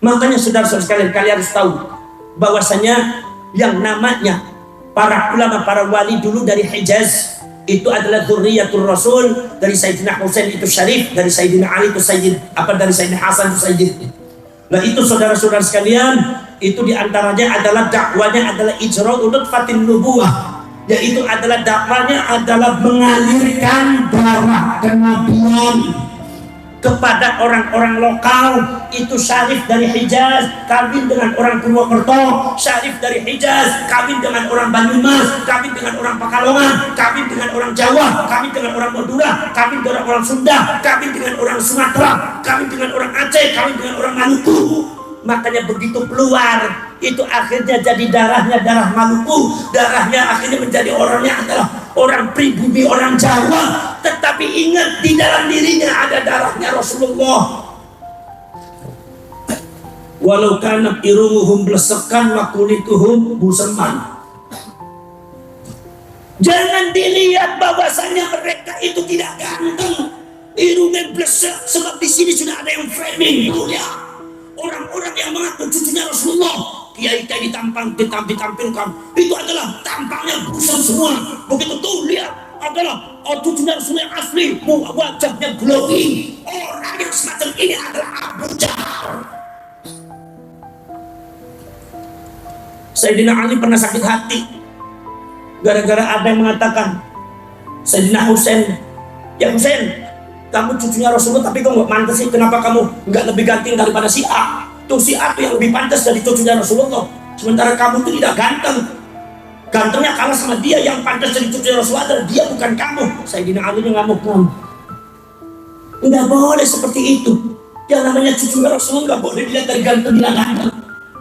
Makanya saudara-saudara sekalian, kalian harus tahu bahwasanya yang namanya para ulama, para wali dulu dari Hijaz itu adalah dzurriyyatur Rasul. Dari Sayyidina Husain itu Syarif, dari Sayyidina Ali itu Sayyid, dari Sayyidina Hasan itu Sayyid. Nah itu saudara-saudara sekalian, itu diantaranya adalah dakwanya adalah ijra'u nutfatin nubuwah, yaitu adalah dakwanya adalah mengalirkan darah kenabian kepada orang-orang lokal. Itu Syarif dari Hijaz kawin dengan orang Purwokerto, Syarif dari Hijaz kawin dengan orang Banyumas, kawin dengan orang Pekalongan, kawin dengan orang Jawa, kawin dengan orang Madura, kawin dengan orang Sunda, kawin dengan orang Sumatera, kawin dengan orang Aceh, kawin dengan orang Maluku. Makanya begitu keluar itu akhirnya jadi darahnya darah Maluku, darahnya akhirnya menjadi orangnya adalah orang pribumi, orang Jawa. Tetapi ingat, di dalam dirinya ada darahnya Rasulullah. Walau kana irumuhum blesekan wa kulituhum buseman. Jangan dilihat bahwasanya mereka itu tidak ganteng, irungnya blesek, sebab di sini sudah ada yang framing dulunya. Orang-orang yang mengaku cucunya Rasulullah, kiai-kiai ditampilkan, itu adalah tampangnya busuk semua. Begitu tuh lihat, adalah cucunya Rasulullah yang asli, wajahnya glowing. Orang yang semacam ini adalah Abu Jahal. Sayyidina Ali pernah sakit hati gara-gara ada yang mengatakan, Sayyidina Husain, ya Husain, kamu cucunya Rasulullah tapi kamu gak pantas sih, kenapa kamu gak lebih ganteng daripada si A? Tuh si A tuh yang lebih pantas dari cucunya Rasulullah, sementara kamu tuh tidak ganteng. Gantengnya kalah sama dia, yang pantas dari cucunya Rasulullah adalah dia, bukan kamu. Sayyidina Ali ngamuk. Nggak boleh seperti itu. Yang namanya cucunya Rasulullah nggak boleh dilihat dari ganteng dan ganteng.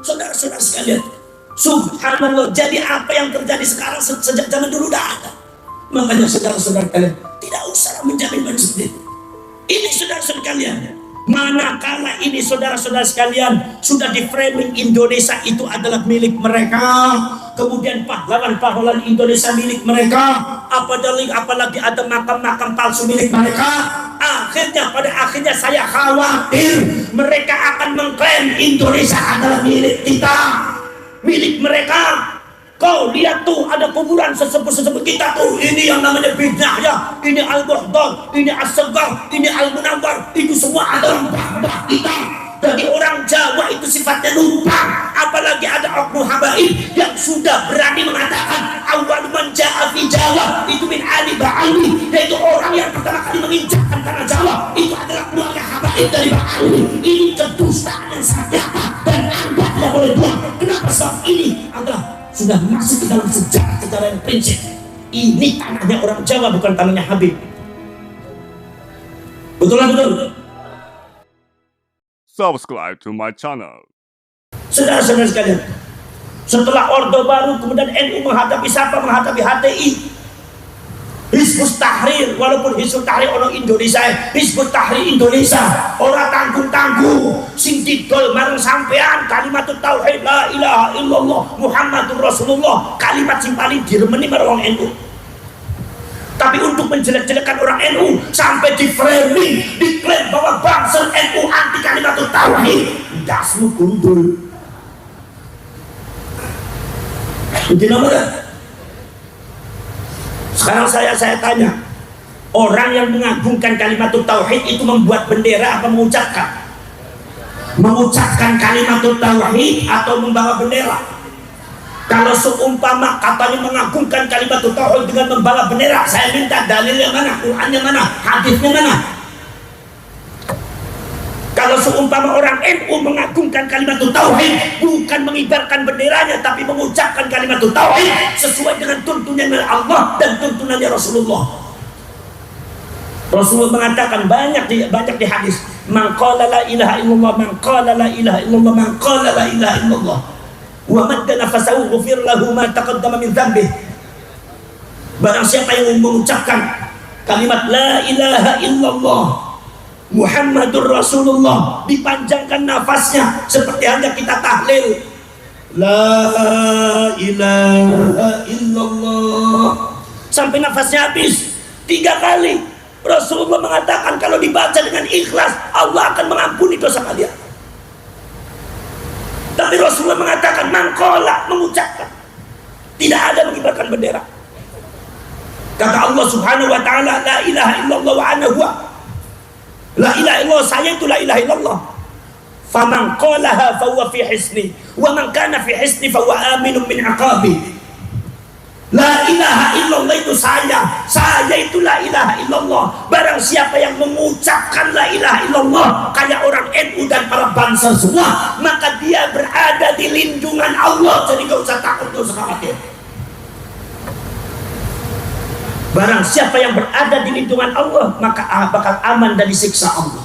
Saudara-saudara sekalian, subhanallah, jadi apa yang terjadi sekarang sejak zaman dulu dah ada. Makanya saudara-saudara kalian tidak usah menjamin sendiri. Ini saudara-saudara kalian, manakala ini saudara-saudara sekalian sudah di framing Indonesia itu adalah milik mereka, kemudian pahlawan-pahlawan Indonesia milik mereka, apalagi ada makam-makam palsu milik mereka. Pada akhirnya saya khawatir mereka akan mengklaim Indonesia adalah milik kita, milik mereka. Kau lihat tuh, ada kuburan sesepuh-sesepuh kita tuh, ini yang namanya bid'ah ya, ini Al-Baghdad, ini As-Saghar, ini Al-Munawwar, itu semua adalah mbah kita. Jadi orang Jawa itu sifatnya lupa, apalagi ada oknum habaib yang sudah berani mengatakan awal man ja'a fi Jawa itu min ali ba'ali, yaitu orang yang pertama kali menginjakkan tanah Jawa itu adalah keluarga habaib dari Ba'ali. Ini kedustaan yang sangat nyata dan Anda tidak boleh buang. Kenapa? Sebab ini adalah sudah masuk ke dalam sejarah secara yang prinsip. Ini tanahnya orang Jawa, bukan tanahnya Habib. Betul lah, betul. Subscribe to my channel. Saudara-saudara sekalian, setelah Orde Baru kemudian NU menghadapi siapa? Menghadapi HTI, Hizbut Tahrir. Walaupun Hizbut Tahrir orang Indonesia, Hizbut Tahrir Indonesia orang tanggung-tanggung sing didol marang sampean kalimat tauhid la ilaha illallah Muhammadur Rasulullah, kalimat sing paling diremeni marang NU. Tapi untuk menjelek-jelekan orang NU sampai di framing, diklaim bahwa bangsa NU anti kalimat tauhid, dasmu gundul. Itu namanya. Sekarang saya tanya, orang yang mengagungkan kalimat tauhid itu membuat bendera apa mengucapkan? Mengucapkan kalimat tauhid atau membawa bendera? Kalau seumpama katanya mengagungkan kalimat tauhid dengan membawa bendera, saya minta dalilnya mana, Qurannya mana, hadisnya mana? Kalau seumpama orang NU mengagungkan kalimat tauhid bukan mengibarkan benderanya tapi mengucapkan kalimat tauhid sesuai dengan tuntunan Allah dan tuntunannya Rasulullah. Rasulullah mengatakan banyak di hadis, man qala la ilaha illallah, man qala la ilaha illallah, man qala la ilaha illallah wa madda nafasahu ghufir lahu ma taqaddama min dhanbih. Barang siapa yang mengucapkan kalimat la ilaha illallah Muhammadur Rasulullah, dipanjangkan nafasnya seperti hanya kita tahlil la ilaha illallah sampai nafasnya habis 3 kali. Rasulullah mengatakan kalau dibaca dengan ikhlas Allah akan mengampuni dosa kalian. Tapi Rasulullah mengatakan mangkola, mengucapkan, tidak ada mengibarkan bendera. Kata Allah Subhanahu wa taala, la ilaha illallah wa ana huwa. La ilaha illallah, saya itu la ilaha illallah. Faman qalaha fa huwa fi hisni wa man kana fi hisni fa huwa aminun min aqabi. La ilaha illallah itu saya itu la ilaha illallah. Barang siapa yang mengucapkan la ilaha illallah kayak orang NU dan para bangsa semua, maka dia berada di lindungan Allah. Jadi gak usah takut, gak usah khawatir. Barang siapa yang berada di lindungan Allah, maka bakal aman dari siksa Allah.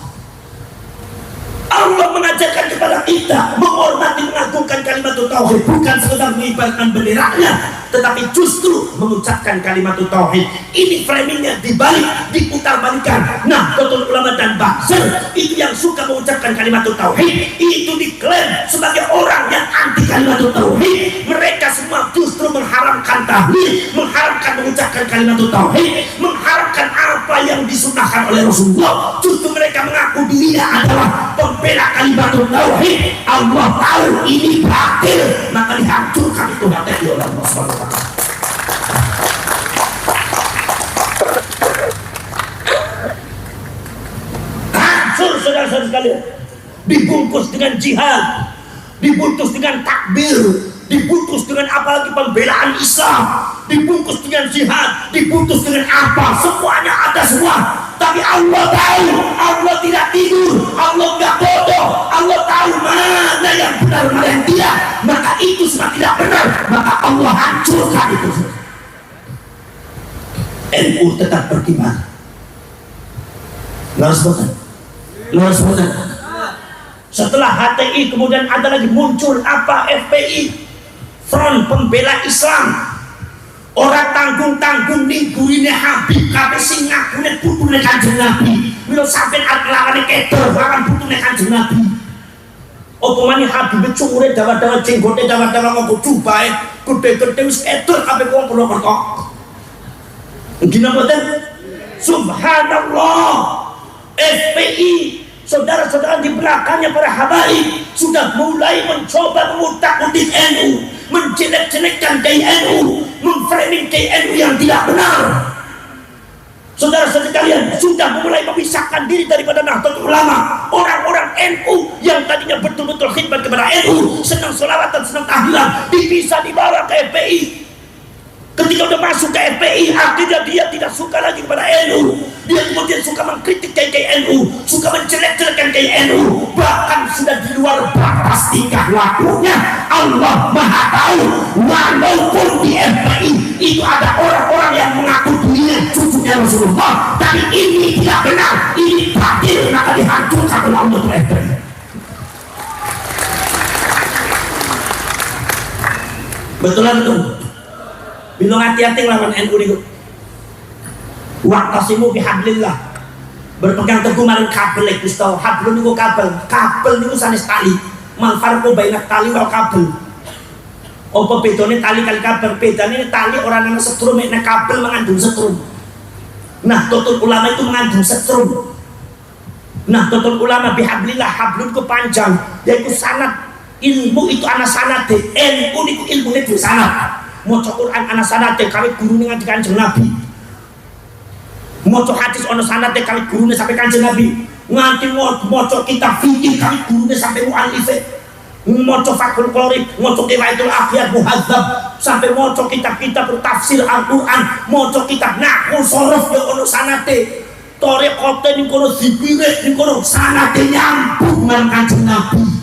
Allah mengajarkan kepada kita menghormati, mengagungkan kalimat tauhid, bukan sekedar mengibarkan benderanya, tetapi justru mengucapkan kalimat tauhid. Ini framingnya dibalik, diputar-balikan. Nah, Nahdlatul Ulama dan Ba'asyir itu yang suka mengucapkan kalimat tauhid itu diklaim sebagai orang yang anti kalimat tauhid. Mereka semua justru mengharamkan tahlil, mengharamkan mengucapkan kalimat tauhid, mengharamkan apa yang disunahkan oleh Rasulullah. Justru mereka mengaku dirinya adalah pembela kalimat tauhid. Allah tahu ini batil, maka dihancurkan itu hati oleh Allah SWT. Hancur saudara-saudara sekalian. Dibungkus dengan jihad, dibungkus dengan takbir, dibungkus dengan apalagi pembelaan Islam, dibungkus dengan jihad, dibungkus dengan apa, semuanya ada semua. Tapi Allah tahu, Allah tidak tidur, Allah nggak bodoh, Allah tahu mana yang benar, mana yang tidak. Maka itu semua tidak benar, maka Allah hancurkan itu. NU tetap berkibar. Lalu sebutkan. Setelah HTI kemudian ada lagi muncul apa, FPI, Front Pembela Islam. Orang tanggung-tanggung ning gurine Habib kabeh sing ngakune putune Kanjeng Nabi. Mila sampean arep lawane kedor lawan putune Kanjeng Nabi. Apa maneh Habib cungure dawa-dawa jenggote dawa-dawa nggo jubahe gede-gede wis kedor kabeh wong Purwokerto. Nggih mboten? Subhanallah. FPI, saudara-saudara di belakangnya para habaib sudah mulai mencoba mengutak-utik NU, menjelek-jelekkan NU, memframing NU yang tidak benar. Saudara-saudara kalian sudah mulai memisahkan diri daripada Nahdlatul Ulama. Orang-orang NU yang tadinya betul-betul khidmat kepada NU, senang sholawatan, senang tahlilan, bisa dibawa ke FPI. Ketika udah masuk ke FPI, akhirnya dia tidak suka lagi kepada NU. Dia kemudian suka mengkritik NU, suka menjelek-jelekkan NU, bahkan sudah di luar batas tingkah lakunya. Allah Maha tahu, walaupun di FPI itu ada orang-orang yang mengaku dirinya cucunya Rasulullah, tapi ini tidak benar, ini batil, maka dihancurkan oleh Allah di FPI. Betul atau betul? Bilang hati-hati lawan NU niku. Waqtasimu bihablillah. Berpegang teguh marang kabel Gusti. Hablun niku kabel. Kabel niku sanes tali. Mal farqu baina tali wal kabel. Apa bedane tali kali kabel? Bedane tali ora ana setrum, nek kabel mengandung setrum. Nah, Nahdlatul Ulama itu mengandung setrum. Nah, Nahdlatul Ulama bihablillah, hablun ku panjang, yaitu sanad. Ilmu itu ana sanade. NU niku ilmune dhewe sanad. Maca Quran ana sanate kawit gurune nganti Kanjeng Nabi. Maca hadis ana sanate kawit gurune sampai Kanjeng Nabi. Nganti maca kitab fikih kawit gurune sampai muallife. Maca Fathul Qorib, maca Qiwaidul Afyad Muhadzab, sampai maca kitab-kitab tafsir Al-Qur'an, maca kitab nahwu sharaf yo ana sanate. Thariqate ning kono dipirek ning kono sanate nyambung marang Kanjeng Nabi.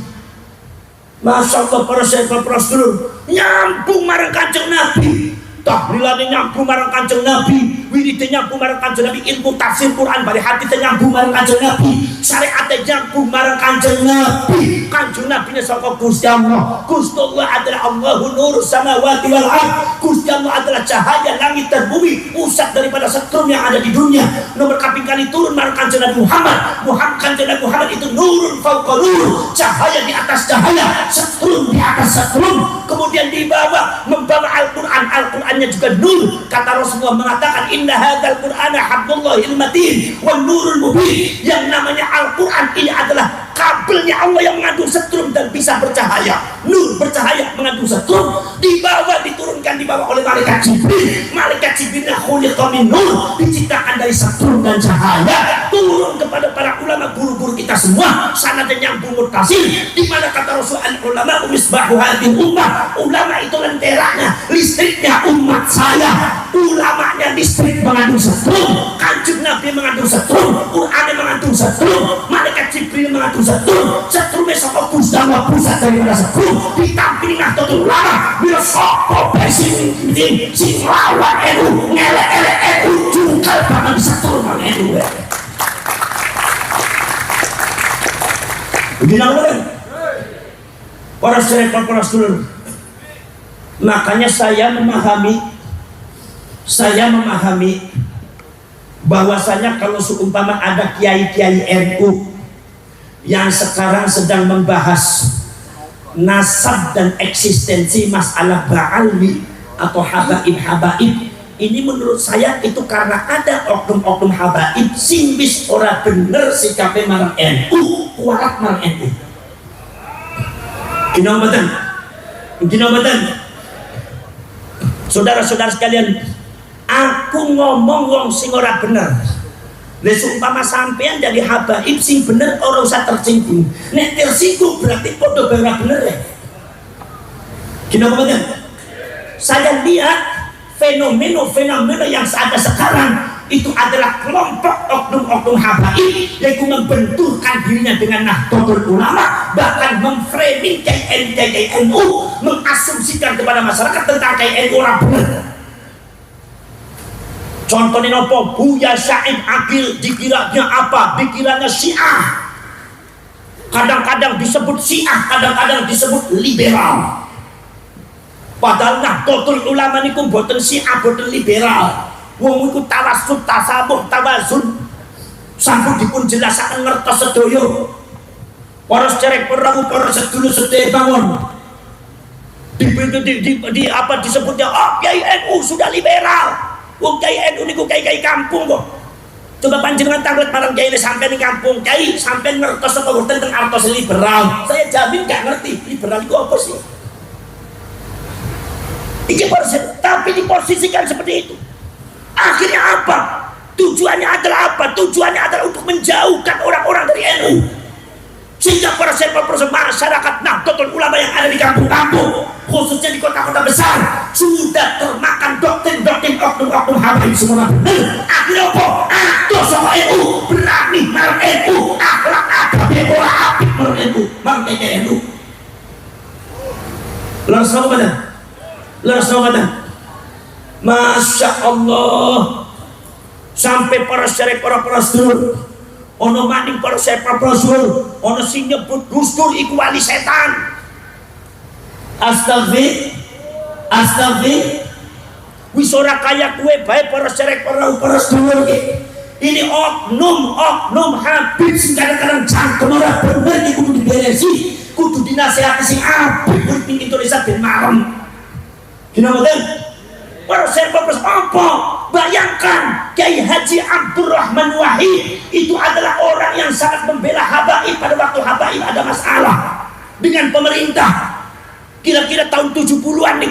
Masya Allah, para sahabat Rasul nyambung marang Kanjeng Nabi, tahlilane nyambung marang Kanjeng Nabi, wiridane nyambung marang Kanjeng Nabi, ilmu tafsir Quran bari hadits nyambung marang Kanjeng Nabi, syariat nyambung marang Kanjeng Nabi. Kanjeng Nabi saka Gusti Allah. Gusti Allah adalah Allahu nurus samawati wal ardh. Gusti Allah adalah cahaya langit dan bumi, pusat daripada setrum yang ada di dunia. Nomor kaping kali turun marang Kanjeng Nabi Muhammad. Kanjeng Nabi Muhammad itu nurun fauqa nur, cahaya di atas cahaya, setrum di atas setrum. Kemudian dibawa membawa Al-Quran, Al-Qurannya juga nur. Kata Rasulullah mengatakan inna hadzal Qur'ana hablullahil matin wan nurul mubin. Yang namanya Al-Quran ini adalah kabelnya Allah yang mengandung setrum dan bisa bisa bercahaya, nur bercahaya mengandung setrum, diturunkan dibawa oleh malaikat Jibril. Malaikat Jibril khuliqa min nur, diciptakan dari setrum dan cahaya, turun kepada para ulama guru-guru kita semua. Sanadnya yang muttasil, di mana kata Rasul, al ulama misbahu hadhihi ummah, ulama itu lenteranya, listriknya umat saya. Ulamanya listrik mengandung setrum, kanjeng Nabi mengandung setrum, Quran mengandung setrum, malaikat Jibril mengandung setrum. Setrumnya saka pusat dari setrum ditampili Nahdlatul Ulama bila saka sing lawan NU ngelek-elek NU jungkal bakal setrum NU. Begini para sahabat, para saudara, makanya saya memahami bahwasanya kalau seumpama ada kiai-kiai NU yang sekarang sedang membahas nasab dan eksistensi masalah ba'alwi atau habaib, ini menurut saya itu karena ada oknum-oknum habaib sing wis ora bener sikape marang NU, kualat marang NU. Ginobadan. Saudara-saudara sekalian, aku ngomong wong sing ora bener. Umpama sampean jadi habaib sing bener orang usah tersinggung. Nek tersinggung berarti podo bener ya. Kenapa? Saya lihat fenomena yang ada sekarang itu adalah kelompok oknum-oknum habaib yang membenturkan dirinya dengan Nahdlatul Ulama, bahkan memframing KNU, mengasumsikan kepada masyarakat tentang KNU orang bener. Contohnya nopo, Buya Syaib Akil dikiranya apa? Dikiranya Syiah. Kadang-kadang disebut Syiah, kadang-kadang disebut liberal. Padahal Nahdlatul Ulama niku boten Syiah, boten liberal. Wong iku tawassut, tasabuh, tawazun. Sampun dipun jelasaken ngertos sedaya. Para cerek perahu, para sedulur sedaya bangun. Di apa disebutnya? Oh, Kiai NU sudah liberal. Wong Kiai NU niku kiai kampung kok. Coba panjenengan takut marang kiai sampai di kampung, kiai sampai ngertos apa tentang artos liberal. Saya jamin gak ngerti liberal itu apa sih. Tapi diposisikan seperti itu. Akhirnya apa? Tujuannya adalah apa? Tujuannya adalah untuk menjauhkan orang-orang dari NU. Sehingga para masyarakat Nahdlatul Ulama yang ada di kampung-kampung, khususnya di kota-kota besar, sudah termakan doktrin-doktrin oknum-oknum habaib semua. Akhirnya apa? Aduh sama NU, berani marang NU, akhlak ada ora apik marang NU, marang NU. Laras badan. Masya Allah, sampai para syarif, para sedulur, ono maning para sepa rasul, ono sing nyebut Gus Dur iku wali setan. Astagfir. Wis ora kaya kue bae para serek para sedulur iki. Ini oknum habib sing kadang-kadang cangkem ora bener iki kudu diberesi, kudu dinasehati sing apik kudu Indonesia ben marem. Gimana betul? Para serba apa? Bayangkan Kiai Haji Abdurrahman Wahid itu adalah orang yang sangat membela habaib pada waktu habaib ada masalah dengan pemerintah. Kira-kira tahun 70-an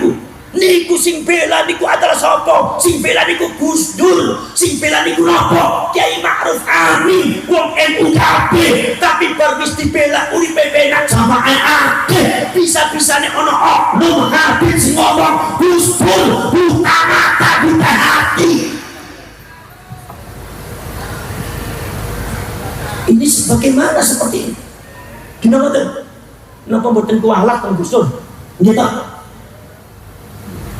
niku sing bela niku adalah sapa? Sing bela niku Gus Dur, sing bela niku napa? Kiai Ma'ruf Amin, wong NU kabeh, tapi bar wis dibela uripe penak jamaah akeh. Bisa-bisane ono oknum habib sing ngomong Gus Dur buta mata buta hati. Ini sebagaimana seperti ini? Gimana tuh? Kenapa mboten kualat Kang Gus Dur? Gitu.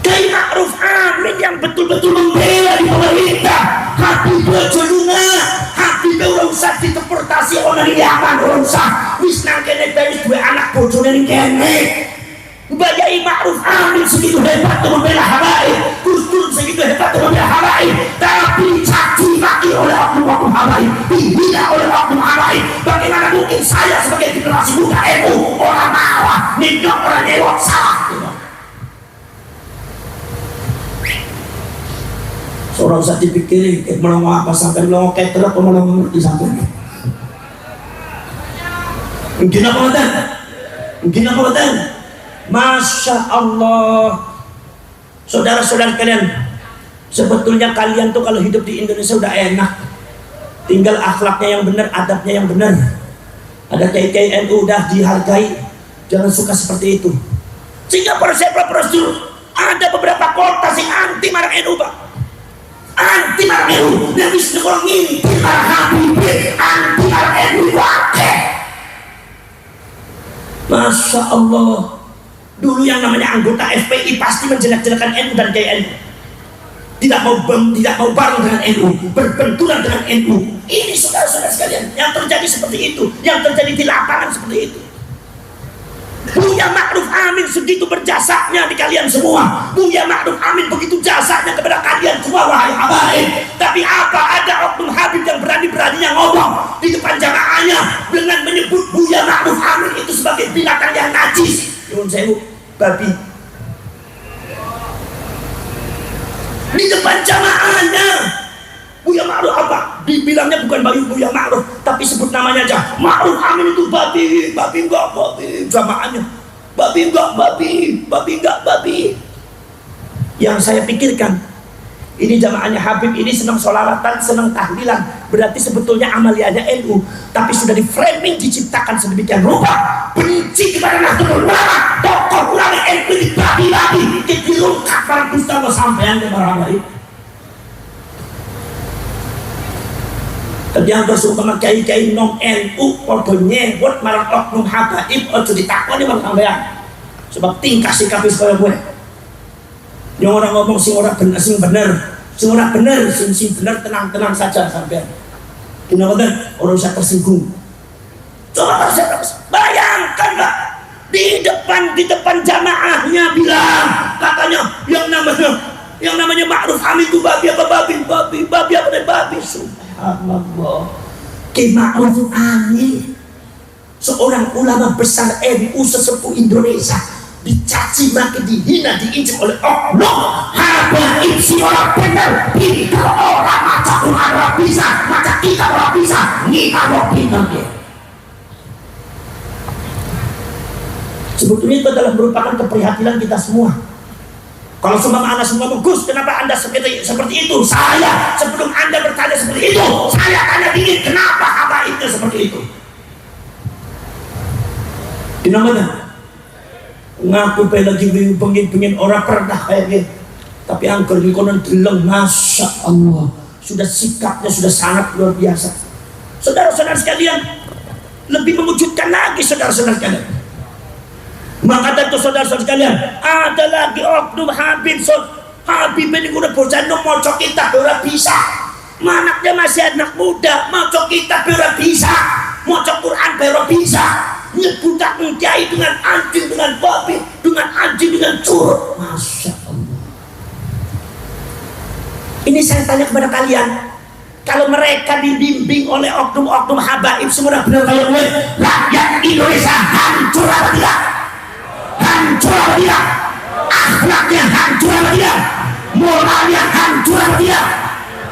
Kiai Ma'ruf Amin yang betul-betul membela di pemerintah, Habib Bojolunga, Habib ora usah deportasi orang Yaman, ora usah. Wis nang kene wis duwe anak bojone ning kene. Kiai Ma'ruf Amin segitu hebat membela habaib, Gus Dur segitu hebat membela habaib, tapi caci maki oleh oknum-oknum habaib, dihina oleh oknum habaib. Bagaimana mungkin saya sebagai generasi muda NU orang marah, nindok orang nyewot salah? Seorang usah dipikirin melongo apa sampai melongo keter apa melongo ngerti sampai mungkin apa Gini apa betul? Masya Allah. Saudara-saudara kalian, sebetulnya kalian tuh kalau hidup di Indonesia udah enak, tinggal akhlaknya yang benar, adabnya yang benar. Ada kiai NU udah dihargai, jangan suka seperti itu. Sehingga proses ada beberapa kota sing anti marang NU, Pak. Anti marang NU, yang bisa orang ini marang Habib, anti marang NU wakil. Masya Allah. Dulu yang namanya anggota FPI pasti menjelek-jelekan NU dan KNU. Tidak mau bareng dengan NU, berbenturan dengan NU. Ini saudara-saudara sekalian, yang terjadi seperti itu, yang terjadi di lapangan seperti itu. Buya Ma'ruf Amin segitu berjasanya di kalian semua. Buya Ma'ruf Amin begitu jasanya kepada kalian semua, wahai habaib. Tapi apa ada oknum Habib yang berani-beraninya ngomong di depan jamaahnya dengan menyebut Buya Ma'ruf Amin itu sebagai binatang yang najis? Nyuwun sewu, babi. Di depan jamaahnya Buya Ma'ruf apa? Dibilangnya bukan Buya Ma'ruf, tapi sebut namanya aja. Ma'ruf Amin itu babi, babi enggak babi. Jamaahnya babi enggak babi, babi enggak babi. Yang saya pikirkan, ini jamaahnya Habib ini senang sholawatan, senang tahlilan, berarti sebetulnya amaliannya NU, tapi sudah di framing, diciptakan sedemikian rupa, benci kepada Nahdlatul Ulama, tokoh ulama NU dibagi-bagi, dilungkap para Gustavo sampean ke para habaib. Yang bersumber kiai-kiai non NU podo nyebut marang oknum habaib ojo ditakoni marang sampean. Sebab tingkah sikap wis kaya kowe. Yang orang ngomong sing ora bener, sing bener, sing ora bener, sing bener tenang-tenang saja sampean. Kenapa kan orang usah tersinggung. Coba bayangkan Pak, di depan jamaahnya bilang katanya yang namanya Ma'ruf Amin itu babi apa babi. Subhanallah. Ki Ma'ruf Amin seorang ulama besar NU sesepuh Indonesia dicaci maki, dihina, diinjak oleh oknum habaib si orang benar. Ini kalau orang maca Quran orang bisa, maca kitab orang bisa, ngikah orang pintar dia. Sebetulnya itu adalah merupakan keprihatinan kita semua. Kalau semua anak semua Gus, kenapa anda seperti itu? Saya sebelum anda bertanya seperti itu, saya tanya diri, kenapa habaibnya seperti itu? Di mana? Ngaku lagi pengen orang pernah kayak gitu, tapi angker di konon deleng, masya Allah, sudah sikapnya sudah sangat luar biasa. Saudara-saudara sekalian, lebih mewujudkan lagi saudara-saudara sekalian. Maka itu saudara-saudara sekalian, ada lagi oknum Habib. Habib ini udah bocah mau kitab ora bisa. Manaknya masih anak muda, mau kitab ora bisa, mau Quran ora bisa. Nyebut kiai dengan anjing, dengan babi, dengan anjing, dengan curut. Masya Allah. Ini saya tanya kepada kalian, kalau mereka dibimbing oleh oknum-oknum habaib semua benar kayak gue, rakyat Indonesia hancur apa tidak? Hancur apa tidak? Akhlaknya hancur apa tidak? Moralnya hancur apa tidak?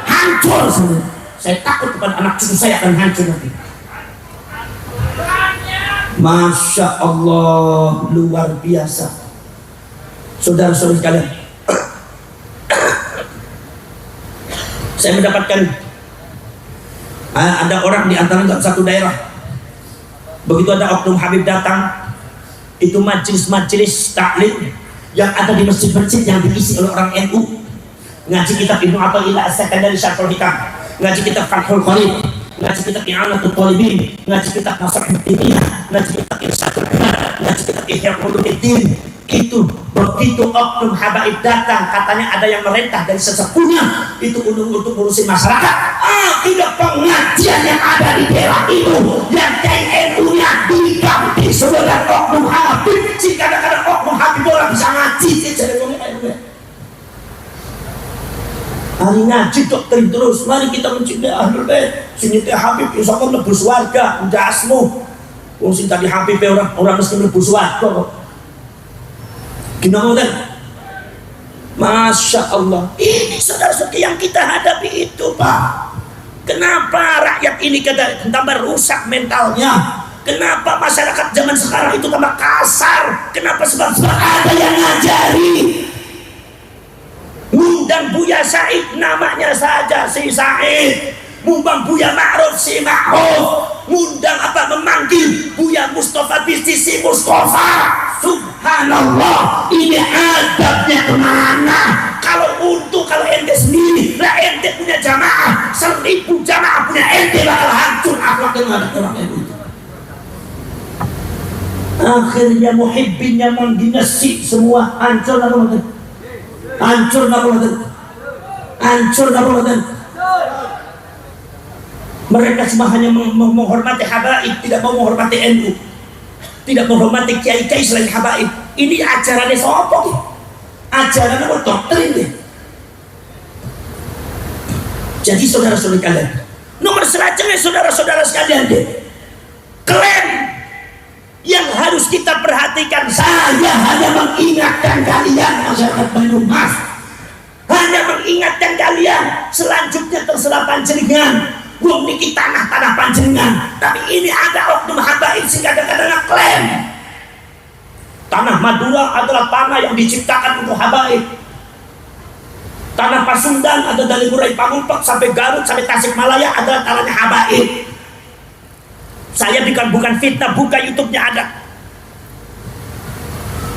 Hancur semua. Saya takut kepada anak cucu saya akan hancur nanti. Masya Allah, luar biasa. Saudara-saudara sekalian, saya mendapatkan ada orang di antara satu daerah, begitu ada oknum Habib datang, itu majelis taklim yang ada di masjid-masjid yang diisi oleh orang NU, ngaji kitab Ibnu Athaillah As-Sakandari Syarhul Hikam, ngaji kitab Fathul Qarib, ngaji kitab I'anatul Talibin, ngaji kitab Nasrul Diniyah, ngaji kitab Irsyadul Ibad, ngaji kitab Ihya Ulumuddin. Itu begitu oknum habaib datang, katanya ada yang merintah dari sesepuhnya itu untuk ngurusin masyarakat. Tidak pengajian yang ada di daerah itu yang NU-nya diganti sebagai oknum habib. Si kadang-kadang oknum habib orang bisa ngaji hari ngaji doktrin terus. Mari kita mencintai Ahlul Bait, sini teh Habib insya Allah lebus warga jasmu. Wong sing tadi Habib orang mesti lebus warga kok. Gimana kan? Masya Allah. Ini saudara-saudara yang kita hadapi itu Pak. Kenapa rakyat ini tambah rusak mentalnya? Kenapa masyarakat zaman sekarang itu tambah kasar? Kenapa? Sebab ada yang ngajari. Ngundang Buya Said namanya saja si Said, ngundang Buya Ma'ruf si Ma'ruf, ngundang memanggil Buya Mustafa Bisnis si Mustafa. Subhanallah, ini adabnya kemana? Kalau ente sendiri, lah ente punya jamaah 1000 jamaah punya ente bakal hancur akhlaknya orang itu. Akhirnya muhibbinnya mengginasi semua hancur apa? Hancur apa? Mereka semua hanya menghormati habaib, tidak mau menghormati NU, tidak menghormati kiai-kiai selain habaib. Ini ajarannya siapa? Ajarannya doktrin deh. Jadi saudara-saudara kalian, nomor selanjutnya saudara-saudara sekalian deh, klaim yang harus kita perhatikan. Saya hanya mengingatkan kalian masyarakat Banyumas, hanya mengingatkan kalian. Selanjutnya terserah panjenengan, belum niki tanah panjenengan. Tapi ini ada oknum habaib sih kadang-kadang klaim tanah Madura adalah tanah yang diciptakan untuk habaib. Tanah Pasundan atau dari Murai Pamungpek sampai Garut sampai Tasikmalaya adalah tanahnya habaib. Saya bukan fitnah, buka YouTube-nya ada.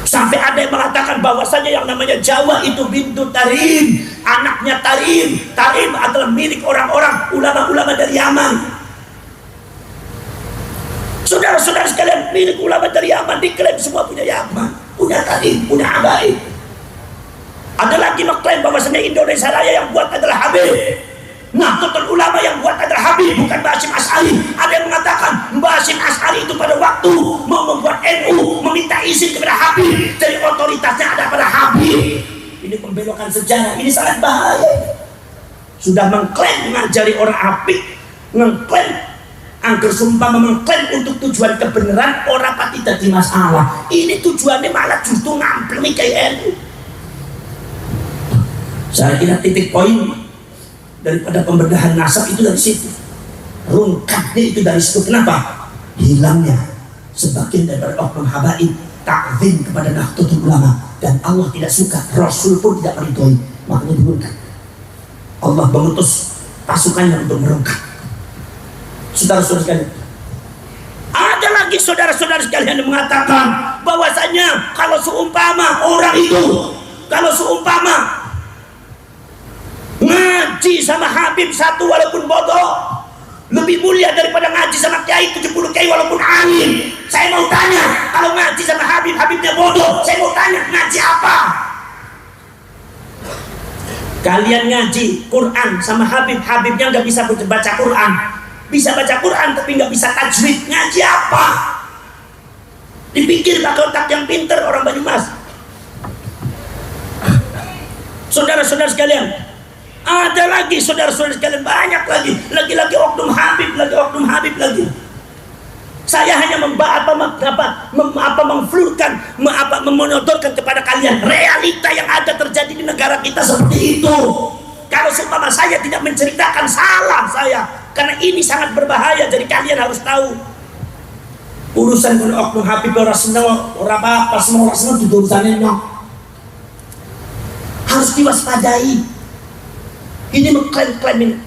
Sampai ada yang mengatakan bahwasanya yang namanya Jawa itu bintu Tarim, anaknya Tarim. Tarim adalah milik orang-orang ulama-ulama dari Yaman. Saudara-saudara sekalian, milik ulama dari Yaman diklaim semua punya Yaman, punya Tarim, punya habaib. Ada lagi mengklaim bahwasanya Indonesia Raya yang buat adalah Habib. Nahdlatul Ulama yang buat adalah Habib, bukan Mbah Hasyim Asy'ari. Ada yang mengatakan Mbah Hasyim Asy'ari itu pada waktu mau membuat NU meminta izin kepada Habib, jadi otoritasnya ada pada Habib. Ini pembelokan sejarah, ini sangat bahaya. Sudah mengklaim mengajari orang apik, mengklaim angker sumpah, mengklaim untuk tujuan kebenaran, orang pati jadi masalah. Ini tujuannya malah justru ngamplemi kayak NU. Saya kira titik poin daripada pembedahan nasab itu dari situ, rungkapnya itu dari situ. Kenapa? Hilangnya sebagian daripada oknum habaib takzim kepada Nahdlatul Ulama, dan Allah tidak suka, Rasul pun tidak meridhoi, makanya diurungkan. Allah mengutus pasukannya untuk merungkap. Saudara-saudara sekalian, ada lagi saudara-saudara sekalian yang mengatakan bahwasanya kalau seumpama ngaji sama Habib satu walaupun bodoh lebih mulia daripada ngaji sama kiai 70 kiai walaupun alim. Saya mau tanya, kalau ngaji sama Habibnya bodoh, saya mau tanya, ngaji apa? Kalian ngaji Quran sama Habibnya nggak bisa baca Quran, bisa baca Quran tapi nggak bisa tajwid, ngaji apa? Dipikir pakai otak yang pinter orang Banyumas. Saudara-saudara sekalian, ada lagi saudara-saudara sekalian, banyak lagi oknum Habib lagi. Saya hanya memonodorkan kepada kalian realita yang ada terjadi di negara kita seperti itu. Kalau seumpama saya tidak menceritakan, salah saya, karena ini sangat berbahaya. Jadi kalian harus tahu urusan dengan oknum Habib orang senang, orang apa semua orang senang itu urusannya nyok. Harus diwaspadai. Ini mengklaim-klaim ini.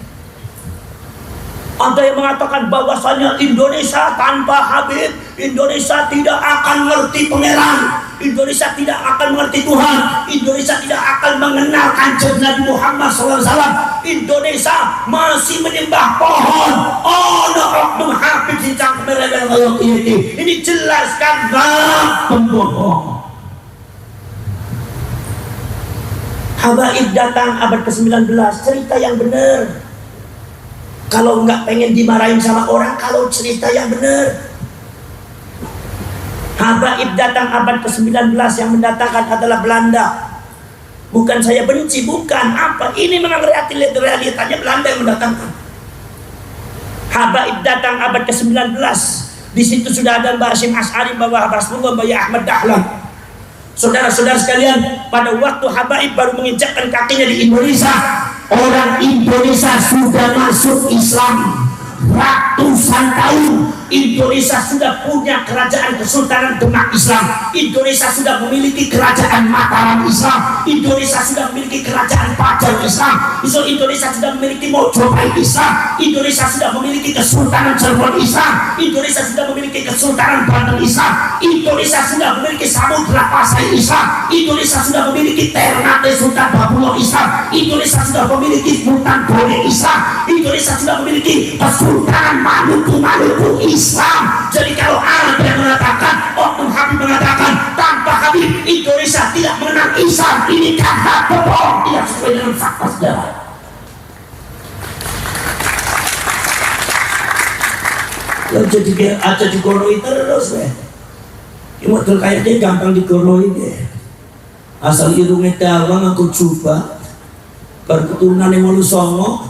Ada yang mengatakan bahwasanya Indonesia tanpa Habib, Indonesia tidak akan mengerti pangeran, Indonesia tidak akan mengerti Tuhan, Indonesia tidak akan mengenal Kanjeng Nabi Muhammad SAW. Indonesia masih menyembah pohon. Oknum Habib sincang kemerdekaan ini jelaskan pembohong. Habaib datang abad ke-19, cerita yang benar. Kalau nggak pengen dimarahin sama orang, kalau cerita yang benar. Habaib datang abad ke-19, yang mendatangkan adalah Belanda. Bukan saya benci, bukan apa. Ini memang realitanya Belanda yang mendatangkan. Habaib datang abad ke-19. Di situ sudah ada Mbah Hasyim Asy'ari, Mbah Rasulullah, Mbah Ahmad Dahlan. Saudara-saudara sekalian, pada waktu habaib baru menginjakkan kakinya di Indonesia, orang Indonesia sudah masuk Islam ratusan tahun. Indonesia sudah punya kerajaan Kesultanan Demak Islam. Indonesia sudah memiliki kerajaan Mataram Islam. Indonesia sudah memiliki kerajaan Pajang Islam. Indonesia sudah memiliki Mojopahit Islam. Indonesia sudah memiliki Kesultanan Cirebon Islam. Indonesia sudah memiliki Kesultanan Banten Islam. Indonesia sudah memiliki Samudra Pasai Islam. Indonesia sudah memiliki Ternate Sultan Bapulo Islam. Indonesia sudah memiliki Sultan Bone Islam. Indonesia sudah memiliki Kesultanan Maluku Islam. Jadi kalau ada yang mengatakan, Oknum Habib mengatakan tanpa Habib Indonesia tidak mengenal Islam, ini kata bohong, tidak sesuai dengan fakta sejarah. Lo jadi aja digoroi terus ya. Ini model kayak dia gampang digoroi deh. Asal irungnya dawa ngaku jubah, berketurunan yang malu songo,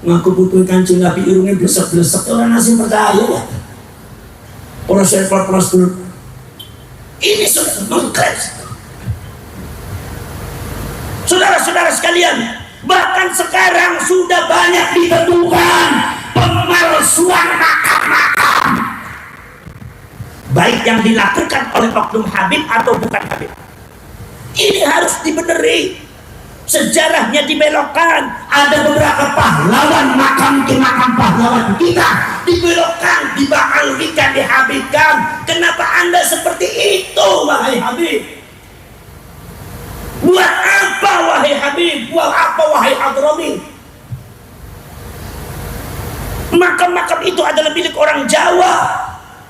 ngaku butuh kancing Nabi irungnya blesek-blesek. Orang asing percaya ya. Orang server dulu. Ini sudah mengkres. Saudara-saudara sekalian, bahkan sekarang sudah banyak ditemukan pemalsuan makam-makam, baik yang dilakukan oleh Oknum Habib atau bukan Habib. Ini harus dibeneri, sejarahnya dibelokkan. Ada beberapa pahlawan makam pahlawan kita dibelokkan, dibakalkan, dihabibkan. Kenapa Anda seperti itu, wahai Habib? Buat apa, wahai Habib? Buat apa, wahai Hadrami? Makam-makam itu adalah milik orang Jawa,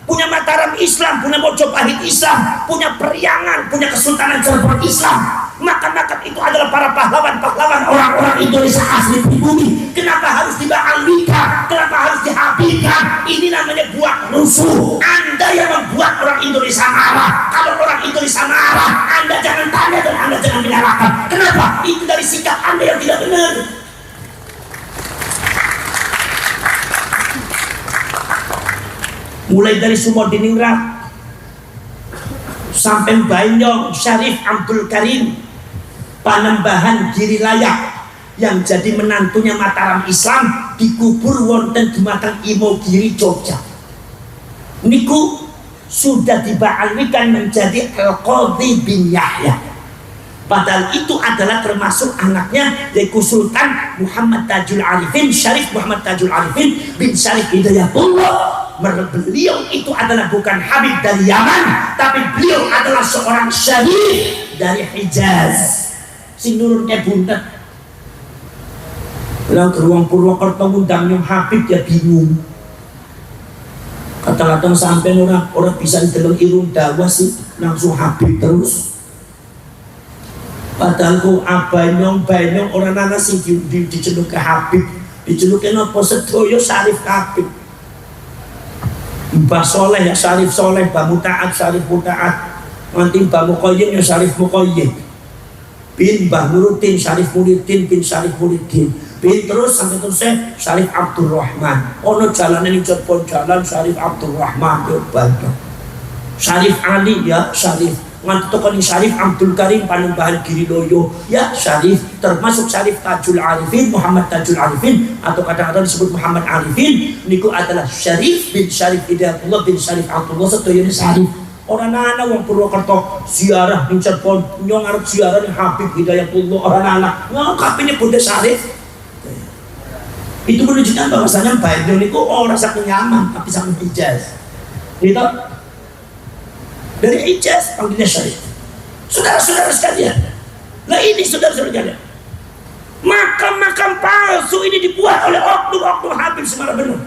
punya Mataram Islam, punya Mojopahit Islam, punya Periangan, punya Kesultanan Cirebon Islam. Makam-makam itu adalah para pahlawan-pahlawan orang-orang Indonesia asli pribumi. Kenapa harus dibakalkan? Kenapa harus dihabiskan? Ini namanya buat rusuh. Anda yang membuat orang Indonesia marah. Kalau orang Indonesia marah, Anda jangan tanya dan Anda jangan menyalahkan. Kenapa? Itu dari sikap Anda yang tidak benar. Mulai dari Sumodiningrat sampai Banyong Syarif Abdul Karim Panembahan Giri Layak yang jadi menantunya Mataram Islam dikubur wonten Dumateng Imogiri Jogja. Niku sudah dibaalwikan menjadi Al-Qadhi bin Yahya. Padahal itu adalah termasuk anaknya, yaitu Sultan Muhammad Tajul Arifin, Syarif Muhammad Tajul Arifin bin Syarif Hidayatullah. Beliau itu adalah bukan Habib dari Yaman, tapi beliau adalah seorang syarif dari Hijaz. Si nurunnya buntet. Bilang ke ruang Purwokerto ngundang yang Habib, dia bingung. Kata-kata sampai orang bisa dideleng irung dawa sih, langsung Habib terus. Padahal ku abanyong orang nana sing diceluk ke Habib, dicelukin apa sedoyo Syarif Habib. Mbah Soleh ya Syarif Soleh, Mbah Mutaat Syarif Mutaat, nanti Mbah Mukoyin ya Syarif Mukoyin, bin Mbah Nuruddin Syarif Muridin bin Syarif Muridin, bin terus sampai terus Syarif Abdul Rahman. Ono jalan ini pun jalan Syarif Abdul Rahman ya banyak. Syarif Ali ya Syarif, nganti tokoh Syarif Abdul Karim Panembahan Giri Loyo ya Syarif, termasuk Syarif Tajul Arifin Muhammad Tajul Arifin atau kadang-kadang disebut Muhammad Arifin. Niku adalah Syarif bin Syarif Hidayatullah bin Syarif Abdullah sedoyone Syarif. Orang anak wong Purwokerto ziarah ning Cirebon nyong arep ziarah ning Habib Hidayatullah, orang anak ngakapine Bunda Syarif. Itu menunjukkan bahwasanya Bandung niku ora saking nyaman tapi saking Hijaz. Gitu. Dari Hijaz panggilnya Syarif. Saudara-saudara sekalian, nah ini saudara-saudara sekalian, makam-makam palsu ini dibuat oleh oknum-oknum Habib semara benar.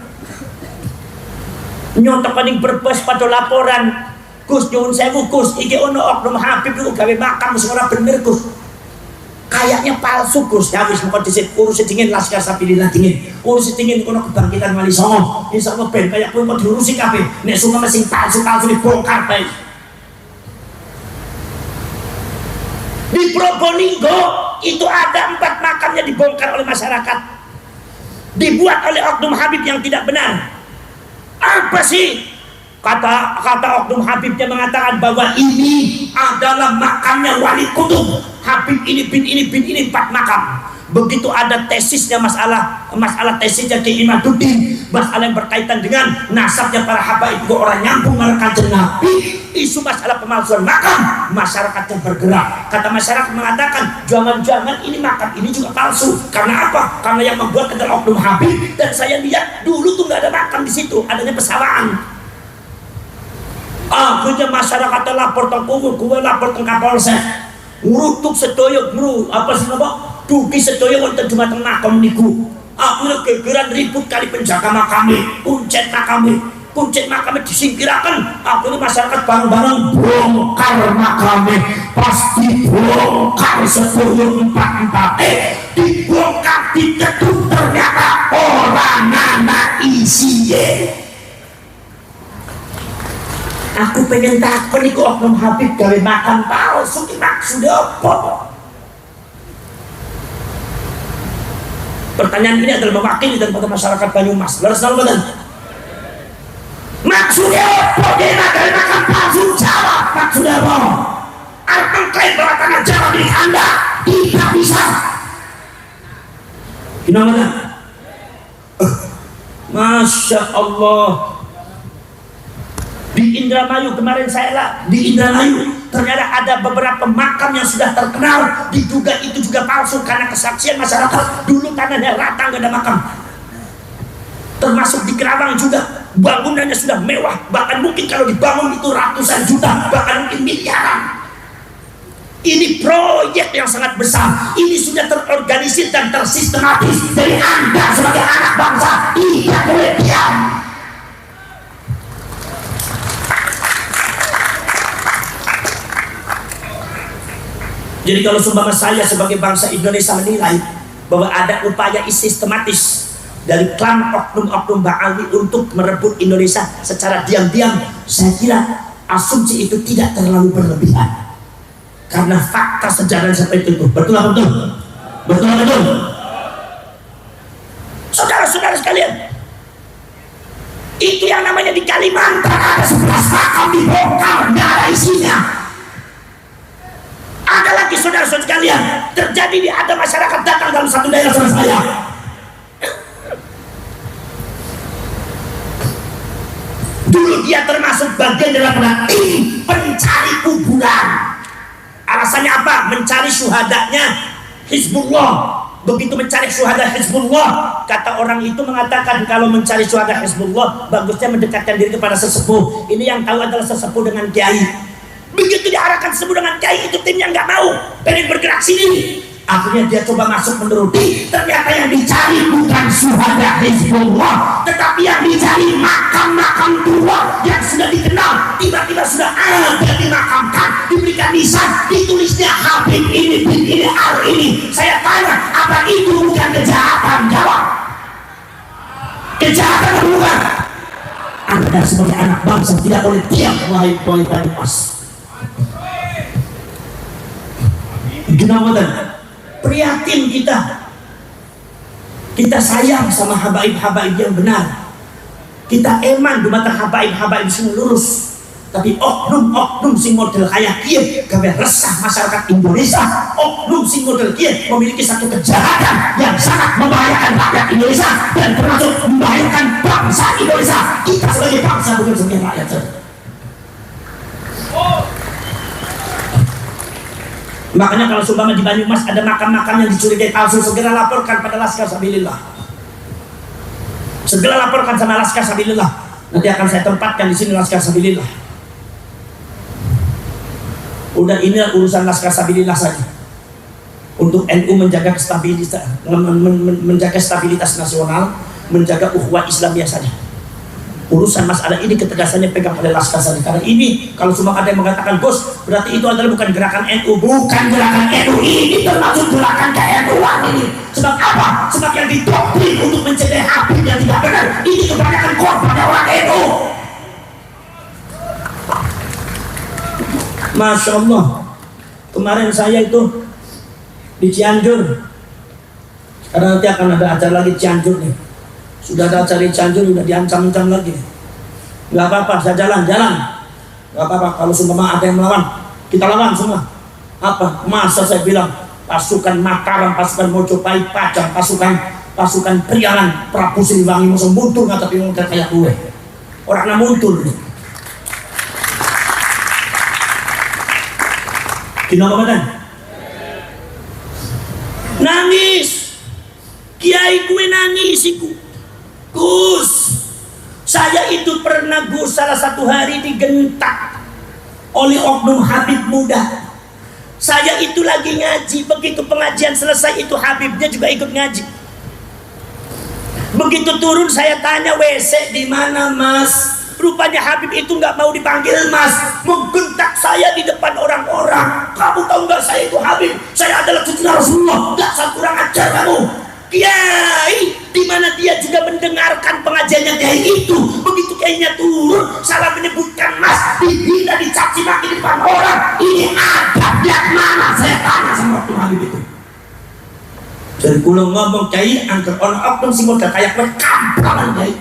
Nyontok paling berbes pada laporan, Gus nyuwun sewu Gus, iki ono oknum Habib niku gawe makam semara bener Gus. Kayaknya palsu Gus. Ya wis mengko dhisik urus dingin Laskar Sabilillah dingin. Urus dingin kono kebangkitan Wali Songo. Insyaallah ben kaya kowe kok diurusi kabeh. Nek sunga sing palsu-palsu dibongkar bae. Di Probolinggo itu ada 4 makamnya dibongkar oleh masyarakat, dibuat oleh oknum Habib yang tidak benar. Apa sih kata oknum Habibnya mengatakan bahwa ini adalah makamnya Wali Kutub Habib ini bin ini 4 makam. begitu ada tesisnya masalah tesisnya Ki Imaduddin, masalah yang berkaitan dengan nasabnya para habaib itu orang nyambung dengan kanjeng Nabi, isu masalah pemalsuan makam, masyarakat yang bergerak. Kata masyarakat mengatakan jangan-jangan ini makam ini juga palsu. Karena apa? Karena yang membuat adalah oknum Habib, dan saya lihat dulu tuh nggak ada makam di situ, adanya pesawaan. Akhirnya masyarakat lapor tengkumu, gue lapor teng Kapolsek, ngurutuk sedoyo guru apa sih nama? Dugi sedoyo wonten dumateng makam niku. Akhirnya gegeran ribut kali penjaga makame, kuncet makame disingkirakan. Akhirnya masyarakat bareng-bareng bongkar makame, pasti bongkar sedoyo empat dibongkar diketuk, ternyata orang anak isinya. Aku pengen takon iku oknum Habib gawe makan palsu ki maksudnya apa? Pertanyaan ini adalah mewakili daripada masyarakat Banyumas. Leres nang mboten? Maksudnya apa dia gawe makan palsu? Jawab maksudnya apa? Arep mengklaim bahwa tanah Jawa milik Anda tidak bisa. Gimana? Masya Allah. Di Indramayu kemarin di Indramayu ternyata ada beberapa makam yang sudah terkenal, diduga itu juga palsu karena kesaksian masyarakat. Dulu tanahnya rata nggak ada makam. Termasuk di Kerawang juga bangunannya sudah mewah, bahkan mungkin kalau dibangun itu ratusan juta, bahkan mungkin miliaran. Ini proyek yang sangat besar. Ini sudah terorganisir dan tersistematis. Dari Anda sebagai anak bangsa tidak boleh diam. Jadi kalau sumpama saya sebagai bangsa Indonesia menilai bahwa ada upaya sistematis dari klan oknum-oknum Ba'awi untuk merebut Indonesia secara diam-diam, saya kira asumsi itu tidak terlalu berlebihan. Karena fakta sejarah seperti itu. Betul apa betul? Betul apa betul? Saudara-saudara sekalian, itu yang namanya di Kalimantan ada 11 makam dibongkar, nggak ada isinya. Ada lagi saudara-saudara sekalian, terjadi ada masyarakat datang dalam satu daerah sama saya. Dulu dia termasuk bagian daripada tim pencari kuburan. Alasannya apa? Mencari syuhadanya Hizbullah. Begitu mencari syuhada Hizbullah, kata orang itu mengatakan kalau mencari syuhada Hizbullah bagusnya mendekatkan diri kepada sesepuh. Ini yang tahu adalah sesepuh dengan kiai. Begitu diarahkan sesepuh dengan kiai, itu timnya nggak mau, pengen bergerak sini. Akhirnya dia coba masuk menuruti, ternyata yang dicari bukan syuhada Hizbullah, tetapi yang dicari makam-makam tua yang sudah dikenal. Tiba-tiba sudah ada dimakamkan, diberikan nisan, ditulisnya Habib ini, bin ini, al ini. Saya tanya, apa itu bukan kejahatan? Jawab. Kejahatan atau bukan? Anda sebagai anak bangsa tidak boleh diam, wahai Banyumas. Gimana? Prihatin kita sayang sama habaib-habaib yang benar, kita eman dumateng habaib-habaib sing lurus. Tapi oknum-oknum sing model kayak kieu gawe resah masyarakat Indonesia. Oknum sing model kieu memiliki satu kejahatan yang sangat membahayakan rakyat Indonesia dan termasuk membahayakan bangsa Indonesia. Kita sebagai bangsa bukan sebagai rakyat saja. Makanya kalau seumpama di Banyumas ada makam-makam yang dicurigai palsu, segera laporkan pada Laskar Sabilillah. Segera laporkan sama Laskar Sabilillah. Nanti akan saya tempatkan di sini Laskar Sabilillah. Udah ini urusan Laskar Sabilillah saja. Untuk NU menjaga stabilitas nasional, menjaga ukhuwah Islamiyah saja. Urusan masalah ini ketegasannya pegang oleh Laskar saja. Karena ini kalau cuma ada yang mengatakan Gus, berarti itu adalah bukan gerakan NU. Bukan gerakan NU, ini termasuk gerakan ke-NU-an ini. Sebab apa? Sebab yang didoktrin untuk mencegah Habib yang tidak benar, ini kebanyakan korban orang NU. Masya Allah, kemarin saya itu di Cianjur, karena nanti akan ada acara lagi Cianjur nih. Sudah ada acara Cianjur, sudah diancam-ancam lagi. Gak apa-apa, saya jalan. Gak apa-apa, kalau semua ada yang melawan, kita lawan semua. Apa? Masa saya bilang pasukan Mataram, pasukan Mojopahit, Pajang, pasukan Priangan, Prabu Siliwangi mau mundur nggak tapi mau kayak gue orang mundur. Kenapa kan? Nangis, kiai gue nangis iku. Gus, saya itu pernah Gus salah satu hari digentak oleh oknum Habib muda. Saya itu lagi ngaji, begitu pengajian selesai itu Habibnya juga ikut ngaji. Begitu turun saya tanya WC di mana Mas? Rupanya Habib itu nggak mau dipanggil Mas, menggentak saya di depan orang-orang. Kamu tahu nggak saya itu Habib? Saya adalah cucu Rasulullah. Nggak saya kurang ajar kamu. Kiai, di mana dia juga mendengarkan pengajiannya kiai itu. Begitu kiainya turun, salah menyebutkan Mas, dihina, dicaci maki di depan orang. Ini adab yang mana? Saya tanya sama waktu Habib itu. Dari pulau ngomong kiai, angker orang oknum sih modal kayak berkampangan kiai.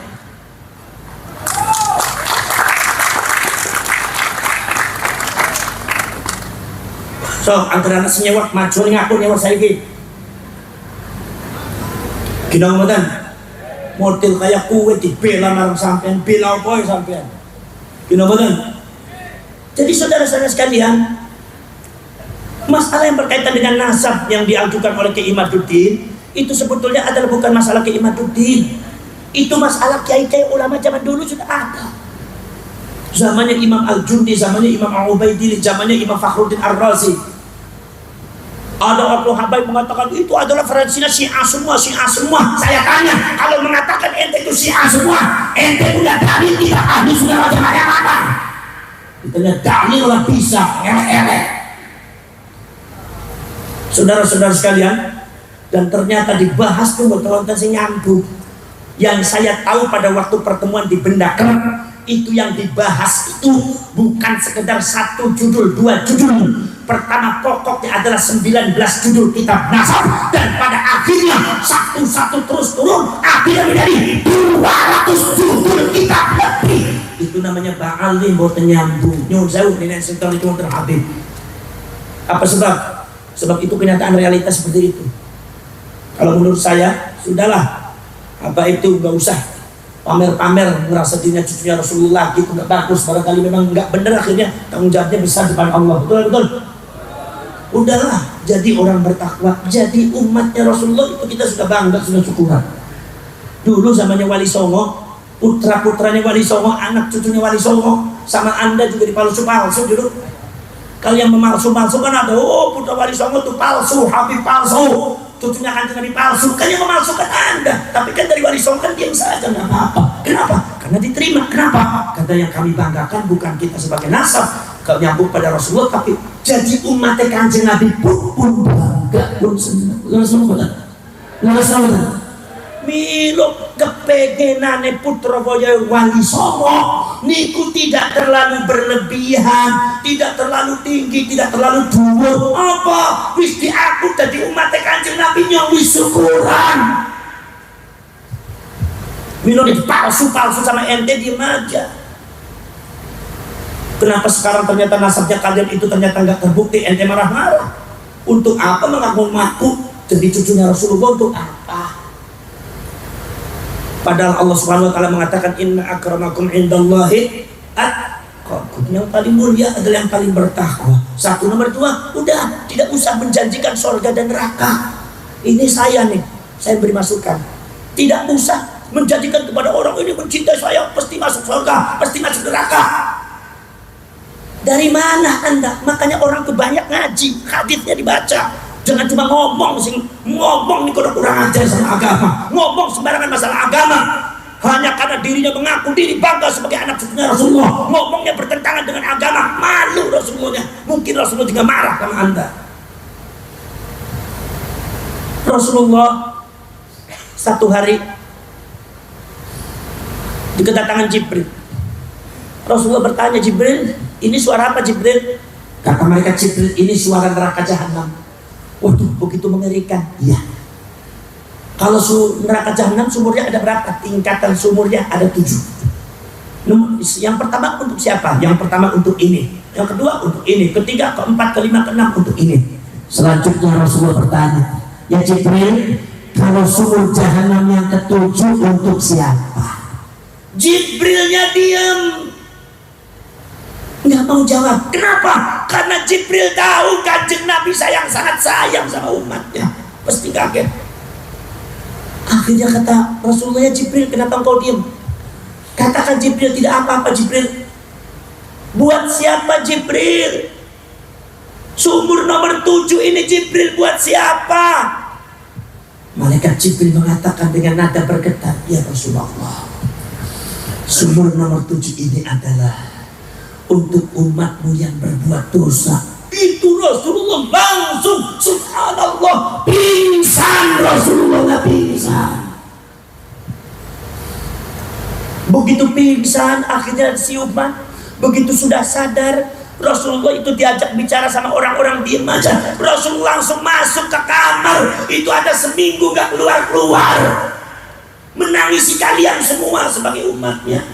So, antara anak senyewat maju ngaku nyewat saya gitu. Gina ngomongan, model kayak kue dibela marang sampean, bela apa ya sampean? Gina ngomongan. Jadi saudara-saudara sekalian, masalah yang berkaitan dengan nasab yang diajukan oleh Kiai Imaduddin itu sebetulnya adalah bukan masalah Kiai Imaduddin. Itu masalah kiai-kiai ulama zaman dulu sudah ada. Zamannya Imam Al-Jundi, zamannya Imam Al-Ubaidillah, zamannya Imam Fakhruddin Ar-Razi. Ada oknum habaib mengatakan itu adalah referensinya Syiah semua, Syiah semua. Saya tanya, kalau mengatakan ente itu Syiah semua, ente punya dalil tidak ahli sudah macam mana? Ditanya dalil lah bisa, elek-elek. Saudara-saudara sekalian, dan ternyata dibahas tuh betul-betul si nyambung. Yang saya tahu pada waktu pertemuan di Bendaker, itu yang dibahas itu bukan sekedar satu judul, dua judul. Pertama pokoknya adalah 19 judul kitab nasab, dan pada akhirnya satu-satu terus turun, akhirnya menjadi 200 judul kitab lebih. Itu namanya ba'alim boten nyambung. Nyun jauh nenek sentuh itu terhabis. Apa sebab? Sebab itu kenyataan realitas seperti itu. Kalau menurut saya, sudahlah. Apa itu nggak usah pamer-pamer merasa dirinya cucunya Rasulullah gitu, nggak bagus. Barangkali memang nggak benar, akhirnya tanggung jawabnya besar depan Allah. Betul. Udahlah, jadi orang bertakwa, jadi umatnya Rasulullah itu kita sudah bangga, sudah syukuran. Dulu zamannya Wali Songo, putra-putranya Wali Songo, anak cucunya Wali Songo, sama anda juga dipalsu-palsu dulu. Kalau yang memalsu-palsu kan ada, oh putra Wali Songo itu palsu, Habib palsu, cucunya kan Nabi palsu, kan yang memalsukan anda. Tapi kan dari Wali Songo kan diam saja, nggak apa-apa. Kenapa? Karena diterima. Kenapa? Karena yang kami banggakan bukan kita sebagai nasab, kalau nyambung pada Rasulullah, tapi jadi umatnya Kanjeng Nabi pun bangga, pun senang. Lalu Milo kepengenane putra boya Wali Songo niku tidak terlalu berlebihan, tidak terlalu tinggi, tidak terlalu dhuwur. Apa? Wis diaku dadi umat Kanjeng Nabi nyong wis syukuran. Milo palsu-palsu sama ente diem aja. Kenapa sekarang ternyata nasabnya kalian itu ternyata nggak terbukti, ente marah-marah? Untuk apa mengaku-ngaku jadi cucunya Rasulullah, untuk apa? Padahal Allah Subhanahu wa taala mengatakan inna akramakum indallahi atqakum. Yang paling mulia adalah yang paling bertakwa. Satu, nomor dua, udah tidak usah menjanjikan surga dan neraka. Ini saya nih, saya beri masukan. Tidak usah menjanjikan kepada orang ini mencintai saya pasti masuk surga, pasti masuk neraka. Dari mana anda? Makanya orang kebanyak ngaji, hadisnya dibaca. Jangan cuma ngomong nih kurang ajar sama agama, ngomong sembarangan masalah agama hanya karena dirinya mengaku diri bangga sebagai anak cucunya Rasulullah, ngomongnya bertentangan dengan agama, malu Rasulullahnya. Mungkin Rasulullah juga marah sama anda. Rasulullah satu hari di kedatangan Jibril. Rasulullah bertanya, Jibril, ini suara apa Jibril? Kata mereka, Jibril, ini suara neraka jahanam. Waduh, begitu mengerikan. Iya. Kalau neraka jahanam sumurnya ada berapa? Tingkatan sumurnya ada 7. Yang pertama untuk siapa? Yang pertama untuk ini. Yang kedua untuk ini. Ketiga, keempat, kelima, keenam untuk ini. Selanjutnya Rasulullah bertanya, ya Jibril, kalau sumur jahanam yang ketujuh untuk siapa? Jibrilnya diam, nggak mau jawab. Kenapa? Karena Jibril tahu Kanjeng Nabi sangat sayang sama umatnya. Pasti kaget. Akhirnya kata Rasulullah, ya Jibril, kenapa engkau diam? Katakan Jibril, tidak apa-apa Jibril. Buat siapa Jibril? Sumur nomor 7 ini Jibril buat siapa? Malaikat Jibril mengatakan dengan nada bergetar, ya Rasulullah, sumur nomor 7 ini adalah untuk umatmu yang berbuat dosa. Itu Rasulullah langsung subhanallah pingsan. Rasulullah nggak pingsan. Begitu pingsan akhirnya siuman. Begitu sudah sadar, Rasulullah itu diajak bicara sama orang-orang, diem aja. Rasulullah langsung masuk ke kamar. Itu ada seminggu gak keluar-keluar, menangisi kalian semua sebagai umatnya.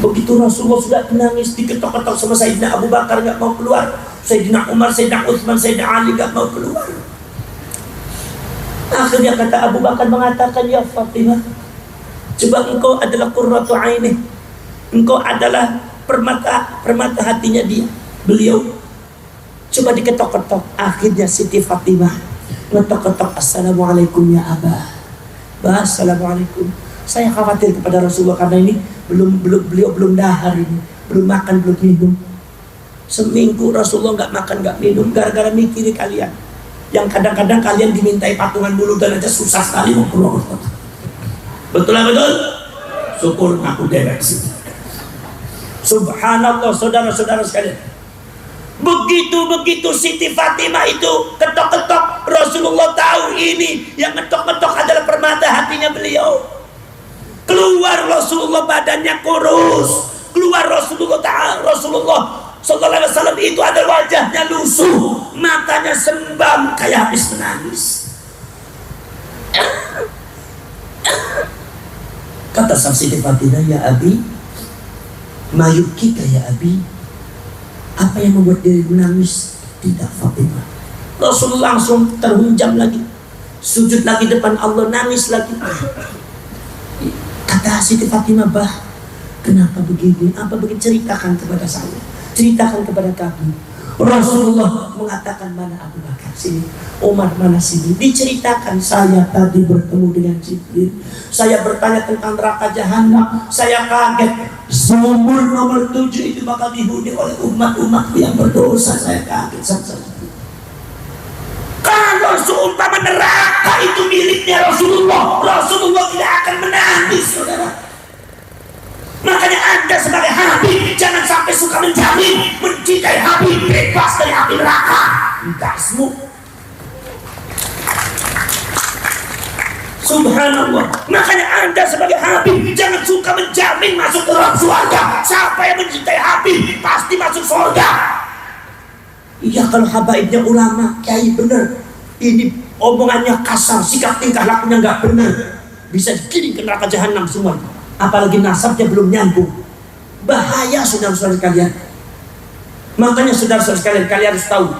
Begitu Rasulullah sudah menangis, diketok-ketok sama Sayyidina Abu Bakar, gak mau keluar. Sayyidina Umar, Sayyidina Utsman, Sayyidina Ali gak mau keluar. Akhirnya kata Abu Bakar mengatakan, ya Fatimah, coba engkau adalah qurratu aini, engkau adalah permata hatinya beliau. Coba diketok-ketok. Akhirnya Siti Fatimah ngetok-ketok, assalamualaikum ya Abah. Bah, assalamualaikum. Saya khawatir kepada Rasulullah karena ini beliau belum dahar ini, belum makan, belum minum. Seminggu Rasulullah nggak makan, nggak minum, gara-gara mikirin kalian. Yang kadang-kadang kalian dimintai patungan dulu dan aja susah sekali mau keluar. Betul lah, betul. Syukur aku dewek sih. Subhanallah, saudara-saudara sekalian. Begitu Siti Fatimah itu ketok-ketok, Rasulullah tahu ini yang ketok-ketok adalah permata hatinya beliau. Keluar Rasulullah, badannya kurus. Keluar Rasulullah sallallahu alaihi wasallam itu ada wajahnya lusuh, matanya sembam kayak habis menangis. Kata Siti Fatimah, ya Abi, mayukika ya Abi, apa yang membuat diri menangis? Tidak Fatimah. Rasulullah langsung terhunjam lagi, sujud lagi depan Allah, nangis lagi. Kata Siti Fatimah, bah, kenapa begini? Apa begini? Ceritakan kepada saya, ceritakan kepada kami. Rasulullah mengatakan, mana Abu Bakar sini, Umar mana sini. Diceritakan, saya tadi bertemu dengan Jibril, saya bertanya tentang neraka jahanam, saya kaget sumur nomor 7 itu bakal dihuni oleh umat-umatku yang berdosa. Saya kaget. Kalau seumpama neraka itu miliknya Rasulullah, Rasulullah tidak akan menangis, saudara. Makanya Anda sebagai Habib jangan sampai suka menjamin mencintai Habib bebas dari api neraka. Gasmu. Subhanallah. Makanya Anda sebagai Habib jangan suka menjamin masuk ke dalam surga. Siapa yang mencintai Habib pasti masuk surga. Iya, kalau habaibnya ulama, kiai bener, ini omongannya kasar, sikap tingkah lakunya nggak bener, bisa dikirim ke neraka jahanam semua. Apalagi nasabnya belum nyambung, bahaya saudara-saudara sekalian. Makanya saudara-saudara sekalian, kalian harus tahu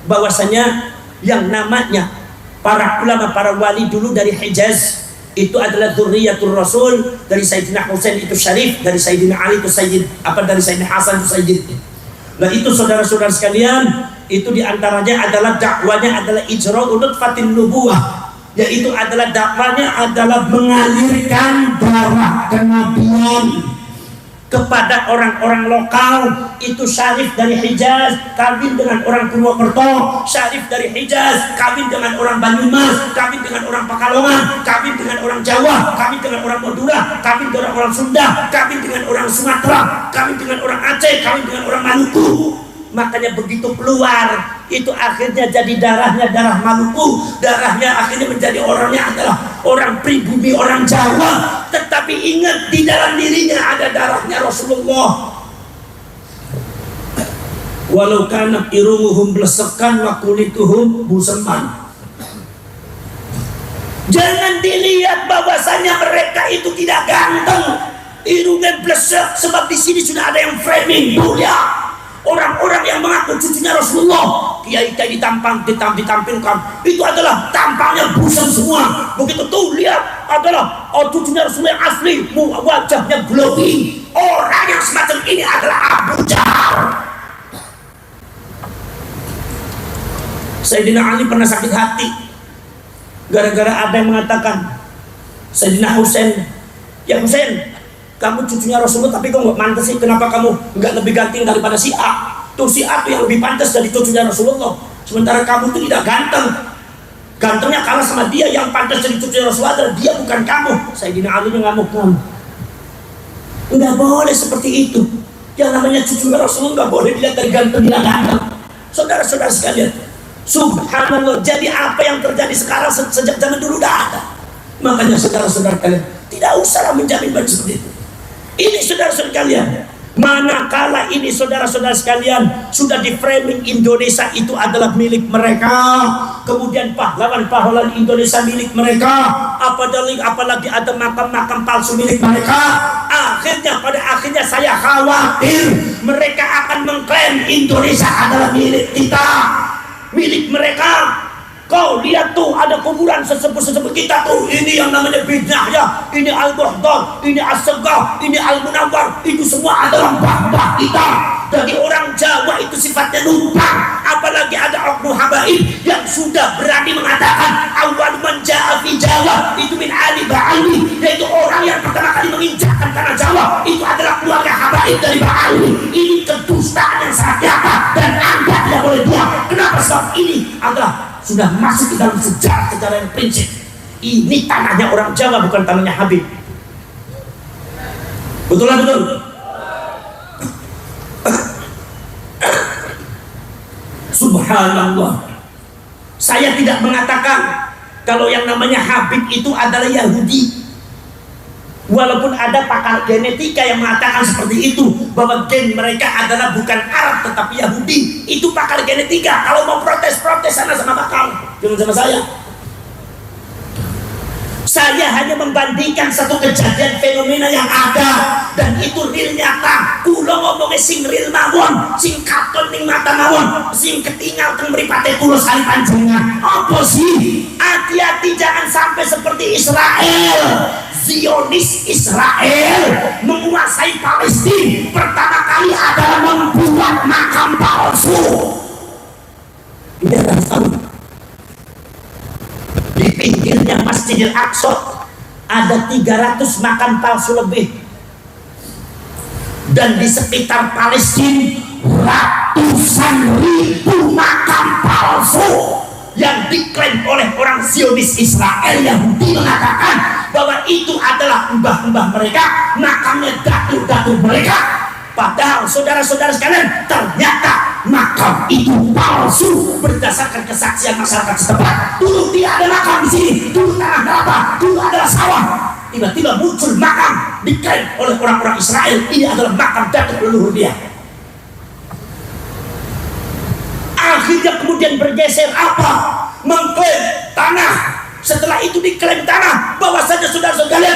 bahwasanya yang namanya para ulama, para wali dulu dari Hijaz itu adalah dzurriyyatur Rasul. Dari Sayyidina Husain itu Syarif, dari Sayyidina Ali itu Sayyid, dari Sayyidina Hasan itu Sayyid. Nah itu saudara-saudara sekalian, itu diantaranya adalah dakwanya adalah ijra'u nutfatin nubuwah, yaitu adalah dakwanya adalah mengalirkan darah kenabian kepada orang-orang lokal. Itu Syarif dari Hijaz kawin dengan orang Purwokerto, Syarif dari Hijaz kawin dengan orang Banyumas, kawin dengan orang Pekalongan, kawin dengan orang Jawa, kawin dengan orang Madura, kawin dengan orang Sunda, kawin dengan orang Sumatera, kawin dengan orang Aceh, kawin dengan orang Maluku. Makanya begitu keluar itu akhirnya jadi darahnya darah Maluku, darahnya akhirnya menjadi orangnya adalah orang pribumi, orang Jawa. Tetapi ingat, di dalam dirinya ada darahnya Rasulullah. Walau kana irumuhum blesekan wa kulituhum buseman. Jangan dilihat bahwasanya mereka itu tidak ganteng, irungnya blesek, sebab di sini sudah ada yang framing mulia. Orang-orang yang mengaku aku cucunya Rasulullah. Kiai-kiai ditampilkan, itu adalah tampangnya busam semua. Begitu tuh lihat adalah cucunya Rasulullah yang asli, wajahnya glowing. Orang yang semacam ini adalah Abu Jahal. Sayyidina Ali pernah sakit hati gara-gara ada yang mengatakan, Sayyidina Husain, ya Husain, kamu cucunya Rasulullah tapi kok nggak pantas sih, kenapa kamu nggak lebih ganteng daripada si A? Tuh si A tuh yang lebih pantas dari cucunya Rasulullah, sementara kamu tuh tidak ganteng. Gantengnya kalah sama dia, yang pantas dari cucunya Rasulullah adalah dia, bukan kamu. Sayyidina Ali ngamuk. Nggak boleh seperti itu. Yang namanya cucunya Rasulullah nggak boleh dilihat dari ganteng tidak ganteng. Saudara-saudara sekalian, subhanallah, jadi apa yang terjadi sekarang sejak zaman dulu dah ada. Makanya saudara-saudara kalian tidak usahlah menjamin baju seperti itu. Ini saudara-saudara kalian, manakala ini saudara-saudara sekalian sudah di framing Indonesia itu adalah milik mereka, kemudian pahlawan-pahlawan Indonesia milik mereka, apalagi ada makam-makam palsu milik mereka, pada akhirnya saya khawatir mereka akan mengklaim Indonesia adalah milik kita, milik mereka. Kau lihat tuh, ada kuburan sesepuh-sesepuh kita tuh, ini yang namanya bid'ah ya, ini Al-Buhdar, ini As-Saggah, ini Al-Munawwar, itu semua adalah mbah-mbah kita. Dari orang Jawa itu sifatnya numpang, apalagi ada oknum habaib yang sudah berani mengatakan awal man ja'a fi Jawa itu min Ali Ba'alwi, yaitu orang yang pertama kali menginjakkan tanah Jawa itu adalah keluarga habaib dari Ba'alwi. Ini kedustaan yang sangat nyata dan Anda tidak boleh diam. Kenapa? Sebab ini adalah sudah masuk ke dalam sejarah yang prinsip. Ini tanahnya orang Jawa, bukan tanahnya Habib. Betul lah, betul. Subhanallah, saya tidak mengatakan kalau yang namanya Habib itu adalah Yahudi. Walaupun ada pakar genetika yang mengatakan seperti itu, bahwa gen mereka adalah bukan Arab tetapi Yahudi. Itu pakar genetika. Kalau mau protes sana sama pakar, jangan sama saya. Saya hanya membandingkan satu kejadian fenomena yang ada, dan itu real nyata. Kulo ngomongnya sing real mawon, sing katon ning mata mawon, sing ketinggal teng mripate kulo sali panjenengan. Apa sih? Hati-hati jangan sampai seperti Israel. Zionis Israel menguasai Palestina pertama kali adalah membuat makam palsu. Ini harus tahu. Di pinggirnya Masjidil Aqsa ada 300 makam palsu lebih, dan di sekitar Palestina ratusan ribu makam palsu yang diklaim oleh orang Zionis Israel. Yahudi mengatakan bahwa itu adalah mbah-mbah mereka, makamnya datuk-datuk mereka. Padahal saudara-saudara sekalian, ternyata makam itu palsu berdasarkan kesaksian masyarakat setempat. Dulu tidak ada makam di sini, dulu tanah berapa, dulu adalah sawah. Tiba-tiba muncul makam diklaim oleh orang-orang Israel, ini adalah makam datuk leluhur dia. Akhirnya kemudian bergeser apa? Mengklaim tanah. Setelah itu diklaim tanah, bahwasanya saudara-saudara,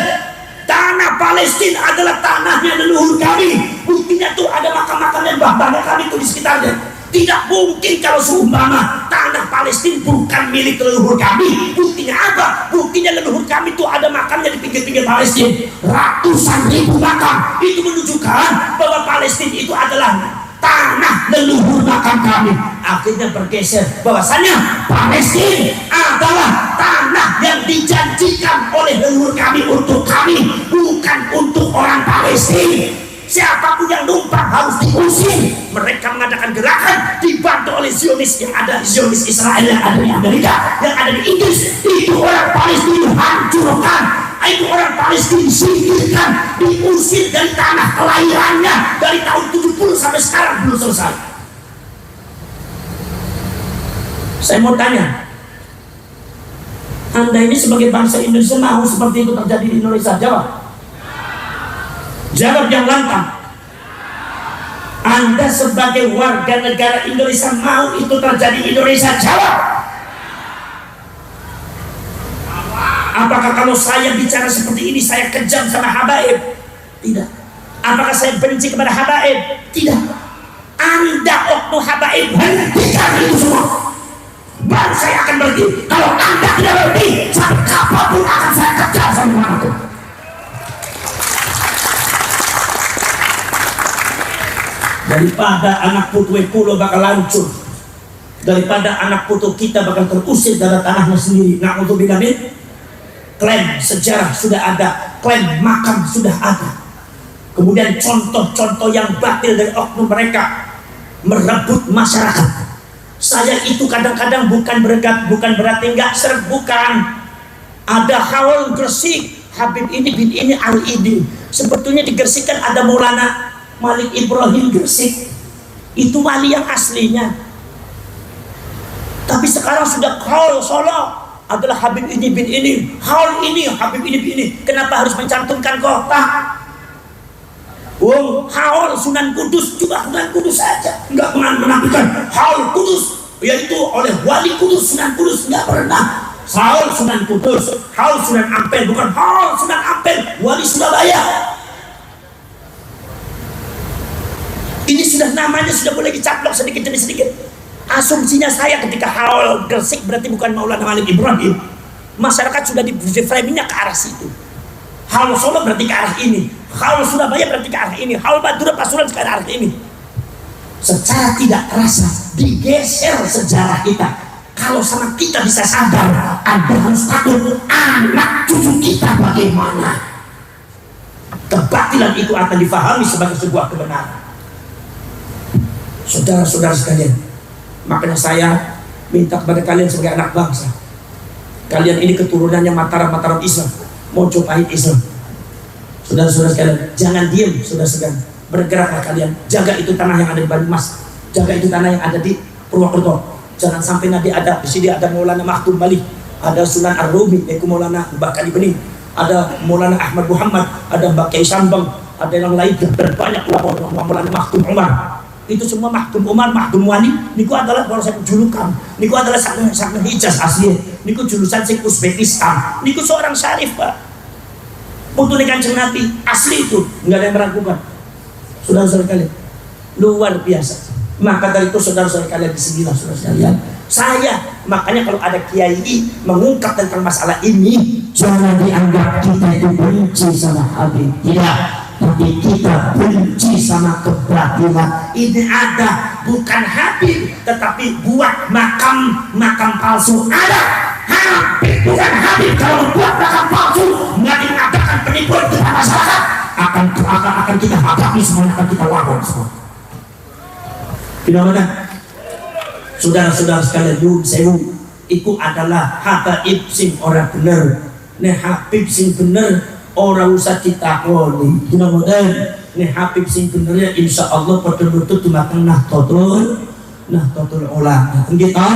tanah Palestina adalah tanahnya leluhur kami. Buktinya tuh ada makam-makam yang mbah-mbah kami tuh di sekitarnya. Tidak mungkin kalau seumpama tanah Palestina bukan milik leluhur kami. Buktinya apa? Buktinya leluhur kami tuh ada makamnya di pinggir-pinggir Palestina, ratusan ribu makam. Itu menunjukkan bahwa Palestina itu adalah tanah leluhur makam kami. Akhirnya bergeser bahwasanya Palestina adalah tanah yang dijanjikan oleh leluhur kami untuk kami, bukan untuk orang Palestina. Siapapun yang numpang harus diusir. Mereka mengadakan gerakan dibantu oleh Zionis yang ada, Zionis Israel yang ada di Amerika, yang ada di Inggris. Itu orang Palestina hancurkan, itu orang Palestina singkirkan, diusir dari tanah kelahirannya. Dari tahun 70 sampai sekarang belum selesai. Saya mau tanya, Anda ini sebagai bangsa Indonesia mau seperti itu terjadi di Indonesia? Jawab yang lantang. Anda sebagai warga negara Indonesia mau itu terjadi di Indonesia? Jawab. Apakah kalau saya bicara seperti ini saya kejam sama habaib? Tidak. Apakah saya benci kepada habaib? Tidak. Anda waktu habaib, hentikan itu semua. Baru saya akan berhenti. Kalau Anda tidak berhenti, sampai kapanpun akan saya kejar sampai mana. Daripada anak putu kulo bakal hancur, daripada anak putu kita bakal terusir dari tanahnya sendiri. Nah, untuk bilang klaim sejarah sudah ada, klaim makam sudah ada. Kemudian contoh-contoh yang batil dari oknum mereka merebut masyarakat. Saya itu kadang-kadang bukan berarti enggak seret, bukan. Ada haul Gresik, Habib ini bin ini al ini. Sebetulnya di Gresik kan ada Maulana Malik Ibrahim Gresik, itu wali yang aslinya. Tapi sekarang sudah haul Solo adalah Habib ini bin ini, haul ini Habib ini bin ini. Kenapa harus mencantumkan kota? Haul Sunan Kudus juga Sunan Kudus saja, nggak pernah menampilkan haul Kudus, yaitu oleh wali Kudus Sunan Kudus, nggak pernah. Haul Sunan Kudus, haul Sunan Ampel, bukan haul Sunan Ampel wali Surabaya. Ini sudah namanya sudah boleh dicaplok sedikit demi sedikit. Asumsinya saya ketika haul Gresik berarti bukan Maulana Malik Ibrahim, masyarakat sudah di framingnya ke arah situ. Haul Solo berarti ke arah ini, haul Surabaya berarti ke arah ini, haul Madura Pasuruan ke arah ini. Secara tidak terasa digeser sejarah kita. Kalau sama kita bisa sadar, Anda harus takut anak cucu kita bagaimana. Kebatilan itu akan difahami sebagai sebuah kebenaran. Saudara-saudara sekalian, makanya saya minta kepada kalian sebagai anak bangsa, kalian ini keturunannya Mataram Islam, Mojopahit Islam. Saudara-saudara sekalian, jangan diam, saudara sekalian, bergeraklah kalian. Jaga itu tanah yang ada di Banyumas, jaga itu tanah yang ada di Purwokerto. Jangan sampai nanti ada di sini ada Maulana Maktum Bali, ada Sunan Ar-Rumi, yaitu Maulana Mbak Kali Bening, ada Maulana Ahmad Muhammad, ada Mbak Kiai Sambang, ada yang lain dan banyak Maulana Maktum Umar. Itu semua Maktum Umar, Maktum Wali, niku adalah kalau saya julukan, niku adalah sakna Hijaz asli, niku julusan sing Uzbekistan, niku seorang syarif Pak. Putune Kanjeng Nabi asli itu, nggak ada yang meragukan. Saudara-saudara kalian, luar biasa. Maka dari itu saudara-saudara kalian disinilah saudara sekalian, saya makanya kalau ada kiai mengungkap tentang masalah ini, jangan dianggap kita itu benci sama Habib, tidak, tapi kita benci sama kebatilan. Ini ada bukan Habib, tetapi buat makam palsu ada. Habib bukan Habib, kalau buat makam palsu nggak mengadakan penipuan di masyarakat, akan kita hadapi semuanya, akan kita lawan semua. Bagaimana? Saudara-saudara sekalian, yun sewu, itu adalah habaib sing ora bener. Nih Habib sing bener orang usah ditakoni. Mudah-mudahan nih Habib sing benernya insya Allah pada lutut dimakan Nahdlatul Ulama. Kita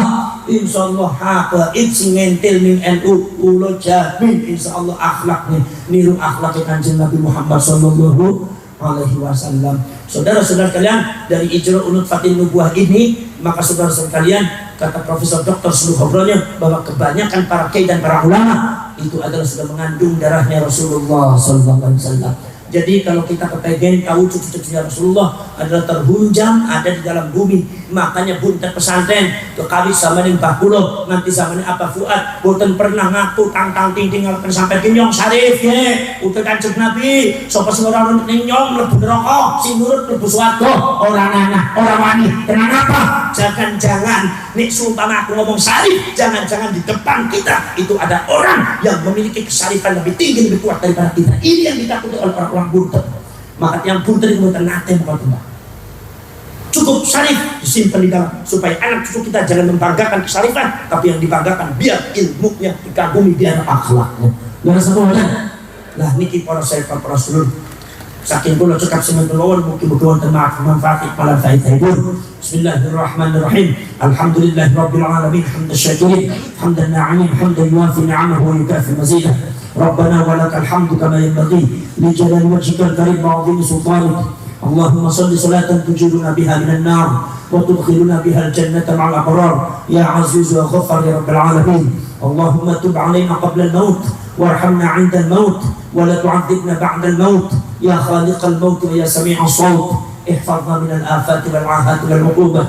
insya Allah habaib sing ngentil ning NU ulo jamin insya Allah akhlaknya niru akhlaknya Kanjeng Nabi Muhammad sallallahu alaihi wasallam. Saudara-saudara kalian, dari Ijra Ulud Fatin Nubuah ini, maka saudara-saudara kalian, kata Profesor Dr. seluruh obrolannya, bahwa kebanyakan para kiai dan para ulama itu adalah sudah mengandung darahnya Rasulullah SAW. Jadi kalau kita kepengen tahu cucu-cucunya Rasulullah adalah terhunjam ada di dalam bumi, makanya buntet pesantren kekali sama dengan Bakulo nanti sama dengan apa Fuad boten pernah ngaku tang ting ngalakan sampai kenyong syarif ya udah Kanjeng Nabi sopa sing ora nurut nyong mlebu neraka sing nurut mlebu swarga orang anak orang wani. Kenapa? Jangan-jangan nek sumpah aku ngomong syarif, jangan-jangan di depan kita itu ada orang yang memiliki kesyarifan lebih tinggi lebih kuat daripada kita. Ini yang ditakuti oleh orang buntet. Maka yang buntet itu nate bukan tembak. Cukup syarif disimpan di dalam supaya anak cucu kita jangan membanggakan kesyarifan, tapi yang dibanggakan biar ilmunya dikagumi, biar akhlaknya. Nggak satu aja. Nah niki para syarif para seluruh. Saking kula cekap semen lawan mugi-mugi wonten manfaat ikmal faedah itu. Bismillahirrahmanirrahim. Alhamdulillahirabbil alamin hamdan syakirin hamdan na'imin hamdan yuwafi ni'amahu wa yukafi mazidah. Rabbana wa lakal hamdu kama yanbaghi li jalali wajhikal karim wa 'azimi sultanik. Allahumma salli salatan tujiruna biha minan nar wa tudkhiluna biha al-jannata ma'al abrar ya 'aziz wa ghaffar ya rabbil alamin. Allahumma tub 'alaina qabla al-maut warhamna 'inda al-maut wa la tu'adzibna ba'da al-maut ya khaliqal maut wa ya sami'as saut. احفظنا من الآفات والعاهات والعقوبات.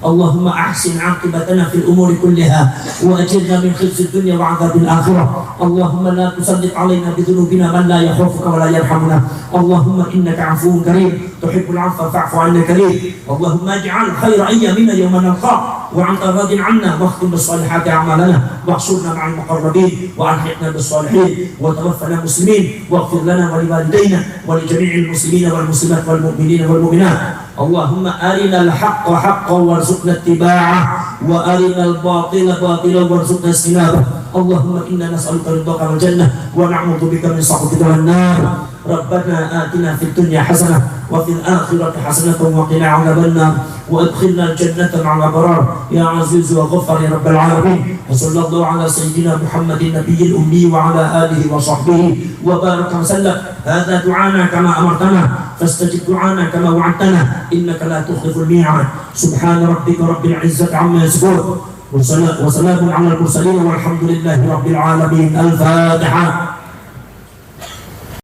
اللهم أحسن عاقبتنا في الأمور كلها وأجرنا من خزي الدنيا وعذاب الآخرة. اللهم لا تسلط علينا بذنوبنا من لا يخافك ولا يرحمنا. اللهم إنك عفو كريم تحب العفو فاعف عنا كريم. اللهم اجعل خير أيامنا يوم نلقاك وأنت راض عنا، واختم بالصالحات أعمالنا، واحشرنا مع المقربين، وألحقنا بالصالحين، وتوفنا مسلمين، واغفر لنا ولوالدينا ولجميع المسلمين والمسلمات والمؤمنين والمؤمنات. اللهم أرنا الحق حقا وارزقنا اتباعه، وأرنا الباطل باطلا وارزقنا اجتنابه. اللهم إنا نسألك رضاك والجنة، ونعوذ بك من سخطك والنار. ربنا آتنا في الدنيا حسنة وفي الآخرة حسنة وقنا عذاب النار، وادخلنا الجنة مع الأبرار يا عزيز وغفر يا رب العالمين. وصلى الله على سيدنا محمد النبي الأمي وعلى آله وصحبه وبارك وسلم. هذا دعانا كما أمرتنا، فاستجب دعانا كما وعدتنا، إنك لا تخلف الميعاد. سبحان ربك رب العزة عما يصفون، وسلام على المرسلين والحمد لله رب العالمين. الفاتحة.